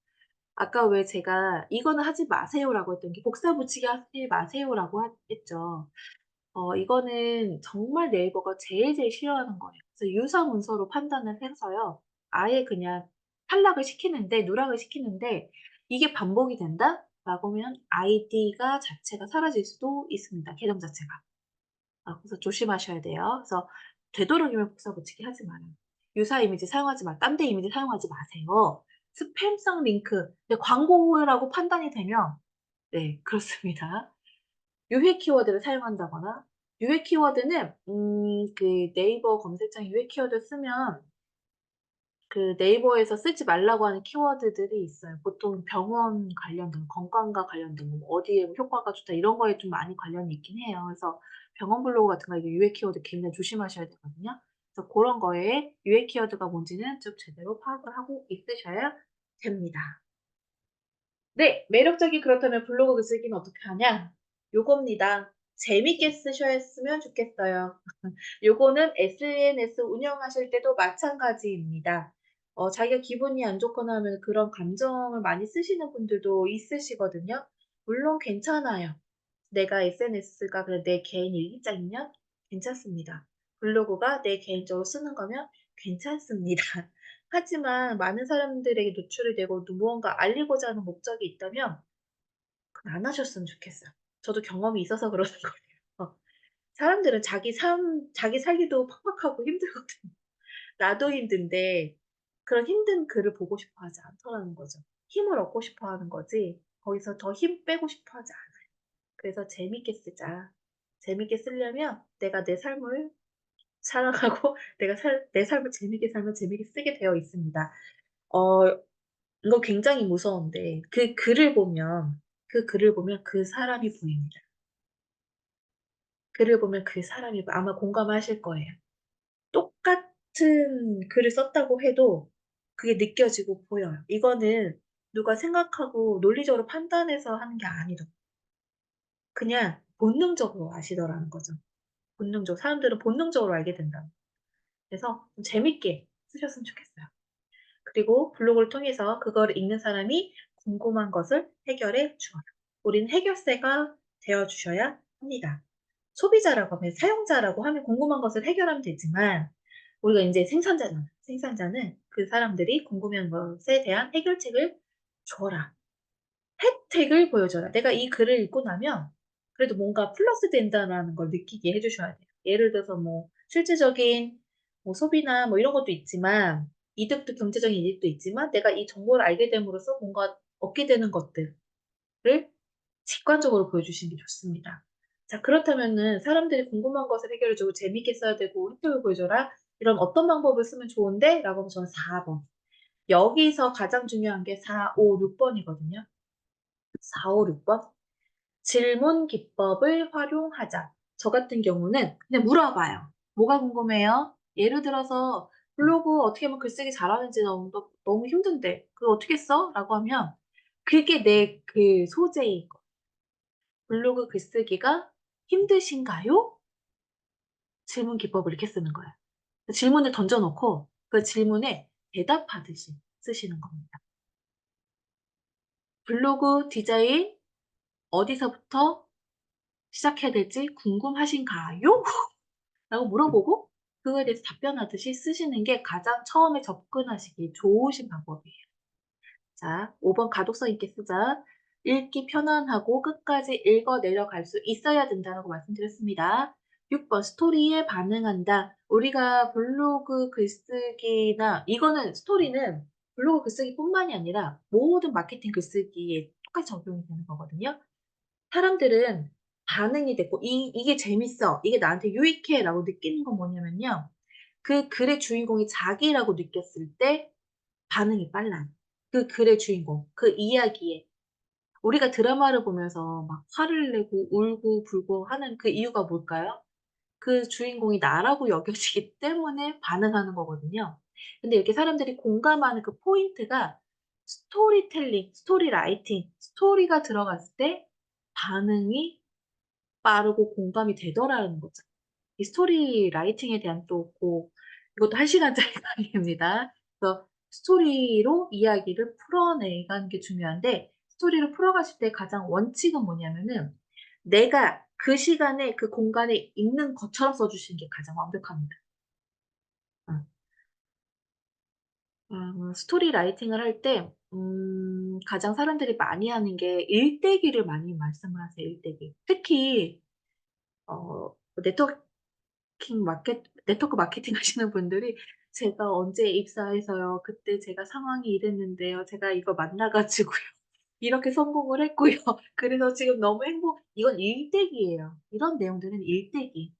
아까 왜 제가 "이거는 하지 마세요."라고 했던 게 "복사 붙이기 하지 마세요."라고 했죠. 이거는 정말 네이버가 제일 싫어하는 거예요. 그래서 유사 문서로 판단을 해서요. 아예 그냥 탈락을 시키는데 누락을 시키는데 "이게 반복이 된다?"라고 하면 아이디가 자체가 사라질 수도 있습니다, 계정 자체가. 그래서 조심하셔야 돼요. 그래서 되도록이면 복사 붙이기 하지 말아요. 유사 이미지 사용하지 딴 데 이미지 사용하지 마세요. 스팸성 링크 광고라고 판단이 되면 네 그렇습니다. 유해 키워드를 사용한다거나 유해 키워드는 그 네이버 검색창에 유해 키워드 쓰면 그 네이버에서 쓰지 말라고 하는 키워드들이 있어요. 보통 병원 관련된 건강과 관련된 거 뭐 어디에 뭐 효과가 좋다 이런 거에 좀 많이 관련이 있긴 해요. 그래서 병원 블로그 같은 거 이게 유해 키워드 굉장히 조심하셔야 되거든요. 그래서 고런 거에 유해 키워드가 뭔지는 좀 제대로 파악을 하고 있으셔야 됩니다. 네. 매력적이 그렇다면 블로그 글쓰기는 어떻게 하냐? 요겁니다. 재밌게 쓰셨으면 좋겠어요. 요거는 SNS 운영하실 때도 마찬가지입니다. 자기가 기분이 안 좋거나 하면 그런 감정을 많이 쓰시는 분들도 있으시거든요. 물론 괜찮아요. 내가 SNS가 그냥 내 개인 일기장이면 괜찮습니다. 블로그가 내 개인적으로 쓰는 거면 괜찮습니다. 하지만 많은 사람들에게 노출이 되고 또 무언가 알리고자 하는 목적이 있다면 그건 안 하셨으면 좋겠어요. 저도 경험이 있어서 그러는 거예요. 사람들은 자기 살기도 팍팍하고 힘들거든요. 나도 힘든데 그런 힘든 글을 보고 싶어 하지 않더라는 거죠. 힘을 얻고 싶어 하는 거지 거기서 더 힘 빼고 싶어 하지 않아요. 그래서 재밌게 쓰자. 재밌게 쓰려면 내가 내 삶을 사랑하고 내 삶을 재밌게 살면 재밌게 쓰게 되어 있습니다. 어 이거 굉장히 무서운데 그 글을 보면 그 사람이 보입니다. 글을 보면 그 사람이 아마 공감하실 거예요. 똑같은 글을 썼다고 해도 그게 느껴지고 보여요. 이거는 누가 생각하고 논리적으로 판단해서 하는 게 아니라 그냥 본능적으로 아시더라는 거죠. 사람들은 본능적으로 알게 된다. 그래서 좀 재밌게 쓰셨으면 좋겠어요. 그리고 블로그를 통해서 그거를 읽는 사람이 궁금한 것을 해결해 주어라. 우리는 해결사가 되어 주셔야 합니다. 소비자라고 하면 사용자라고 하면 궁금한 것을 해결하면 되지만 우리가 인제 생산자잖아요. 생산자는 그 사람들이 궁금해하는 것에 대한 해결책을 줘라. 혜택을 보여줘라. 내가 이 글을 읽고 나면 그래도 뭔가 플러스 된다라는 걸 느끼게 해 주셔야 돼요. 예를 들어서 뭐 실질적인 뭐 소비나 뭐 이런 것도 있지만 이득도 경제적인 이익도 있지만 내가 이 정보를 알게 됨으로써 뭔가 얻게 되는 것들을 직관적으로 보여주시는 게 좋습니다. 자 그렇다면은 사람들이 궁금한 것을 해결해 주고 재미있게 써야 되고 혜택을 보여줘라. 이런 어떤 방법을 쓰면 좋은데? 라고 하면 저는 4 번. 여기서 가장 중요한 게 4, 5, 6 번이거든요. 4, 5, 6 번. 질문 기법을 활용하자. 저 같은 경우는 그냥 물어봐요. 뭐가 궁금해요? 예를 들어서 블로그 어떻게 하면 글쓰기 잘하는지 너무 힘든데 "그거 어떻게 써?" 라고 하면 그게 내 그 소재인 거 "블로그 글쓰기가 힘드신가요?" 질문 기법을 이렇게 쓰는 거예요. 질문을 던져 놓고 그 질문에 대답하듯이 쓰시는 겁니다. "블로그 디자인 어디서부터 시작해야 될지 궁금하신가요?" 라고 물어보고 그거에 대해서 답변하듯이 쓰시는 게 가장 처음에 접근하시기 좋으신 방법이에요. 자 5번 가독성 있게 쓰자. 읽기 편안하고 끝까지 읽어 내려갈 수 있어야 된다라고 말씀드렸습니다. 6번 스토리에 반응한다. 우리가 블로그 글쓰기나 이거는 스토리는 블로그 글쓰기뿐만이 아니라 모든 마케팅 글쓰기에 똑같이 적용이 되는 거거든요. 사람들은 반응이 됐고 이게 재밌어. 이게 나한테 유익해.'라고 느끼는 건 뭐냐면요. 그 글의 주인공이 자기라고 느꼈을 때 반응이 빨라요. 그 글의 주인공, 그 이야기에. 우리가 드라마를 보면서 막 화를 내고 울고 불고 하는 그 이유가 뭘까요? 그 주인공이 나라고 여겨지기 때문에 반응하는 거거든요. 근데 이렇게 사람들이 공감하는 그 포인트가 스토리텔링, 스토리라이팅, 스토리가 들어갔을 때 반응이 빠르고 공감이 되더라는 거죠. 이 스토리 라이팅에 대한 또 이것도 1 시간짜리 강의입니다. 그래서 스토리로 이야기를 풀어내가는 게 중요한데 스토리를 풀어가실 때 가장 원칙은 뭐냐면은 내가 그 시간에 그 공간에 있는 것처럼 써 주시는 게 가장 완벽합니다. 어. 스토리 라이팅을 할 때 가장 사람들이 많이 하는 게 일대기를 많이 말씀을 하세요, 일대기. 특히 네트워크 네트워크 마케팅 하시는 분들이 "제가 언제 입사해서요. 그때 제가 상황이 이랬는데요. 제가 이거 만나 가지고요. 이렇게 성공을 했고요. 그래서 지금 너무 이건 일대기예요. 이런 내용들은 일대기.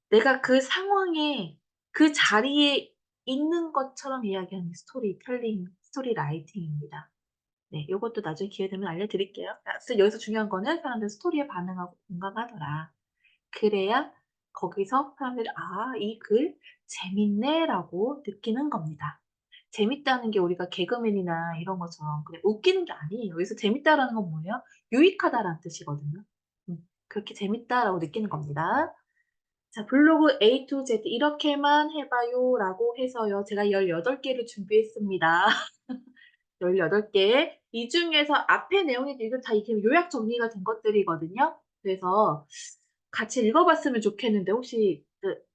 내가 그 상황에 그 자리에 있는 것처럼 이야기하는 게 스토리텔링, 스토리 라이팅입니다. 네, 요것도 나중에 기회 되면 알려드릴게요. 여기서 중요한 거는 사람들 스토리에 반응하고 공감하더라. 그래야 거기서 사람들이 '아 이 글 재밌네.'라고 느끼는 겁니다. 재밌다는 게 우리가 개그맨이나 이런 것처럼 그냥 웃기는 게 아니에요. 여기서 재밌다라는 건 뭐예요? 유익하다라는 뜻이거든요. 그렇게 재밌다라고 느끼는 겁니다. 자, 블로그 A to Z 이렇게만 해 봐요라고 해서요. 제가 18 개를 준비했습니다. 18 개. 이 중에서 앞에 내용이 이거 다 이렇게 요약 정리가 된 것들이거든요. 그래서 같이 읽어 봤으면 좋겠는데 혹시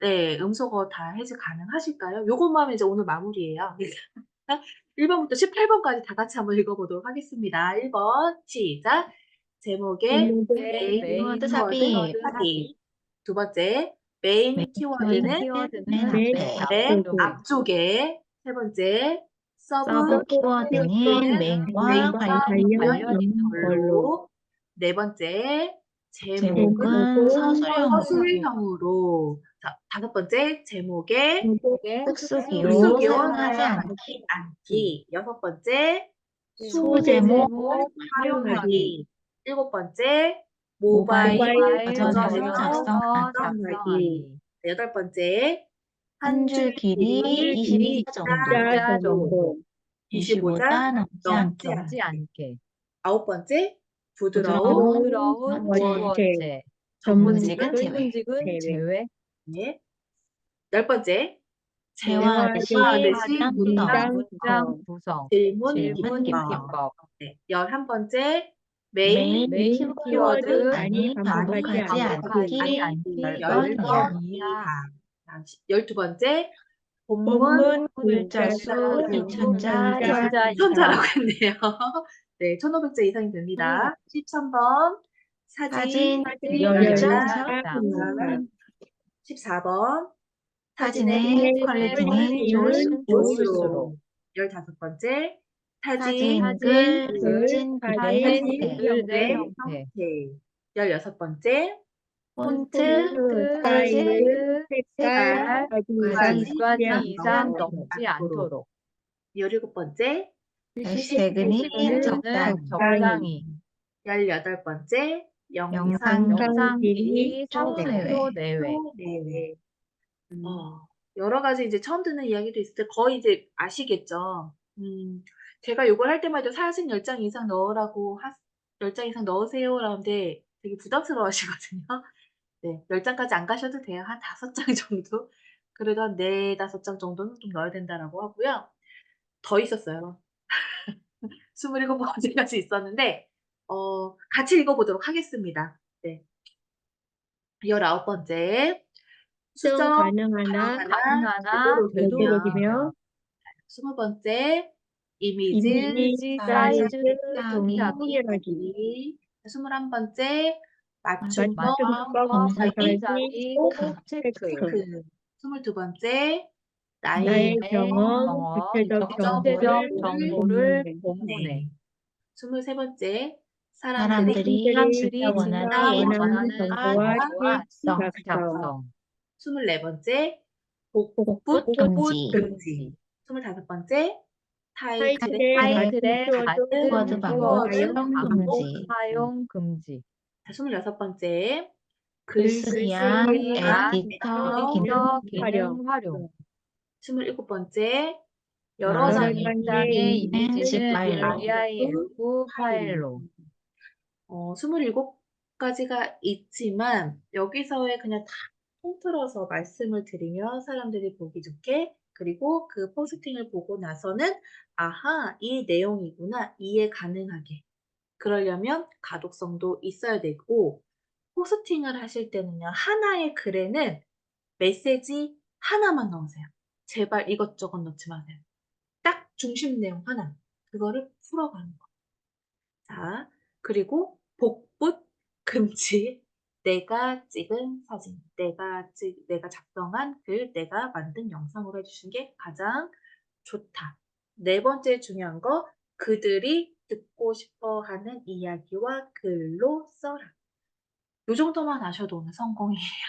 네, 음소거 다 해제 가능하실까요? 요것만 하면 이제 오늘 마무리예요. 1 번부터 18 번까지 다 같이 한번 읽어 보도록 하겠습니다. 1 번 시작. 제목에 제목에 메인 메인 메인 키워드 삽입. 삽입. 두 번째 메인 메인 키워드는 키워드는 맨 맨 맨 앞쪽. 앞쪽에 앞쪽에. 세 번째 서브 서브 키워드는 키워드는 메인과 메인과 관련 관련 있는 있는 걸로. 걸로. 네 번째 제목은 제목은 서술형으로. 서술형으로. 자, 다섯 번째 제목에 제목에 특수기호 특수기호 사용하지 사용하지 않기. 여섯 번째 소제목 소제목 활용하기. 활용하기. 일곱 번째 모바일 모바일 버전에서 버전에서 작성하기. 작성하기. 여덟 번째 한 줄 길이 24 정도. 24자 정도. 25자 25자 넘지 넘지 않게. 않게. 아홉 번째 부드러운 부드러운 두 원체. 전문직은 전문직은 제외. 네. 열 번째 대화하듯이 대화하듯이 문장 문장 구성. 질문 질문 기법. 기법. 네. 11번째 메인 메인 키워드 키워드 많이 반복하지 반복하지 않기. 10번 10번 이하. 12번째 본문 글자수 글자수 2000자 이상. 2000자라고 했네요. 네, 1500자 이상이 됩니다. 13번 사진 사진 10장 10장 이상. 14번 사진의 퀄리티는 좋을수록. 좋을수록. 15번째 사진 글, 글, 사진 글의 사진 형태. 글의 형태. 형태. 16번째 폰트, 사이즈, 색깔 두 2 가지 이상 넘지 넘지 않도록. 17번째 해시태그는 적당히. 18번째 영상 영상 길이 초 30초 내외. 내외. 여러 가지 이제 처음 듣는 이야기도 있을 때 거의 이제 아시겠죠. 제가 요걸 할 때마다 사진 10장 이상 넣으라고 10장 이상 넣으세요라는데 되게 부담스러워 하시거든요. 네. 10장까지 안 가셔도 돼요. 한 5장 정도? 그래도 한 4-5장 정도는 좀 넣어야 된다라고 하고요. 더 있었어요. 27 번째까지 있었는데 같이 읽어 보도록 하겠습니다. 네. 19 번째 수정 가능하나 가능하나 되도록이며 20 번째 이미지 사이즈 사이즈 동일하기. 21 번째 맞춤법 맞춤법 검사기 꼭 체크. 22 번째 나의 나의 경험, 구체적 구체적 정보를 본문에. 23 번째 사람들이 진짜 원하는 정보와 작성. 24 번째 복붙 금지. 25 번째 타이틀의 키워드 반복 사용 금지. 26 번째 글쓰기야 에디터 기능 활용. 27 번째 여러 여러 장의 장의 이미지를 GIF 파일로. 27 가지가 있지만 여기서의 그냥 다 통틀어서 말씀을 드리면 사람들이 보기 좋게 그리고 그 포스팅을 보고 나서는 '아하 이 내용이구나.' 이해 가능하게. 그러려면 가독성도 있어야 되고 포스팅을 하실 때는요. 하나의 글에는 메시지 하나만 넣으세요. 제발 이것저것 넣지 마세요. 딱 중심 내용 하나. 그거를 풀어가는 거. 자, 그리고 복붙 금지. 내가 찍은 사진, 내가 작성한 글, 내가 만든 영상으로 해주신 게 가장 좋다. 네 번째 중요한 거, 그들이 듣고 싶어 하는 이야기와 글로 써라. 요 정도만 아셔도 오늘 성공이에요.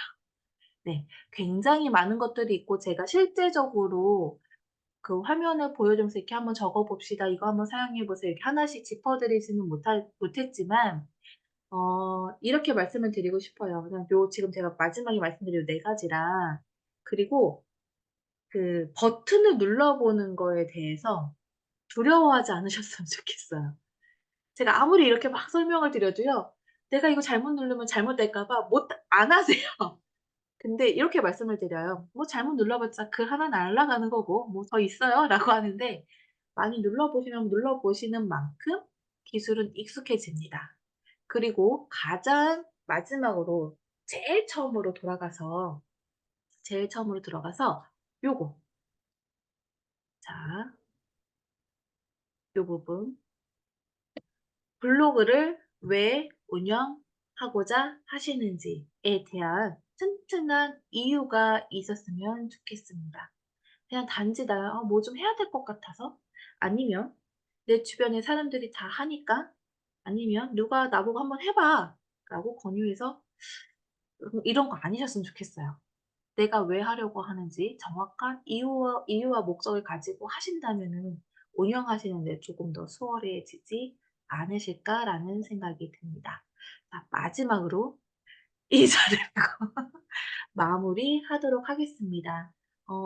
네. 굉장히 많은 것들이 있고 제가 실제적으로 그 화면을 보여주면서 이렇게 한번 적어 봅시다. 이거 한번 사용해 보세요. 이렇게 하나씩 짚어 드리지는 못했지만 이렇게 말씀을 드리고 싶어요. 그냥 지금 제가 마지막에 말씀드린 요 4 가지랑 그리고 그 버튼을 눌러보는 거에 대해서 두려워하지 않으셨으면 좋겠어요. 제가 아무리 이렇게 막 설명을 드려도요. 내가 이거 잘못 누르면 잘못될까 봐 안 하세요. 근데 이렇게 말씀을 드려요. "뭐 잘못 눌러봤자 글 하나 날아가는 거고 뭐 더 있어요?"라고 하는데 많이 눌러보시면 눌러보시는 만큼 기술은 익숙해집니다. 그리고 가장 마지막으로 제일 처음으로 들어가서 요거 자 요 부분 블로그를 왜 운영하고자 하시는지에 대한 튼튼한 이유가 있었으면 좋겠습니다. 그냥 단지 나 뭐 좀 해야 될 것 같아서 아니면 내 주변에 사람들이 다 하니까 아니면 누가 나보고 "한번 해 봐." 라고 권유해서 이런 거 아니셨으면 좋겠어요. 내가 왜 하려고 하는지 정확한 이유와 목적을 가지고 하신다면은 운영하시는 데 조금 더 수월해지지 않으실까라는 생각이 듭니다. 자 마지막으로 이 자리를 마무리하도록 하겠습니다.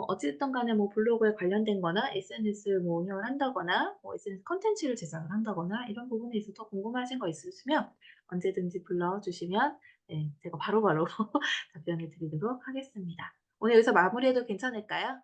어쨌든 간에 뭐 블로그에 관련된 거나 SNS를 뭐 운영을 한다거나 뭐 SNS 콘텐츠를 제작을 한다거나 이런 부분에 있어서 궁금하신 거 있으시면 언제든지 불러주시면 네 제가 바로바로 답변을 드리도록 하겠습니다. 오늘 여기서 마무리해도 괜찮을까요?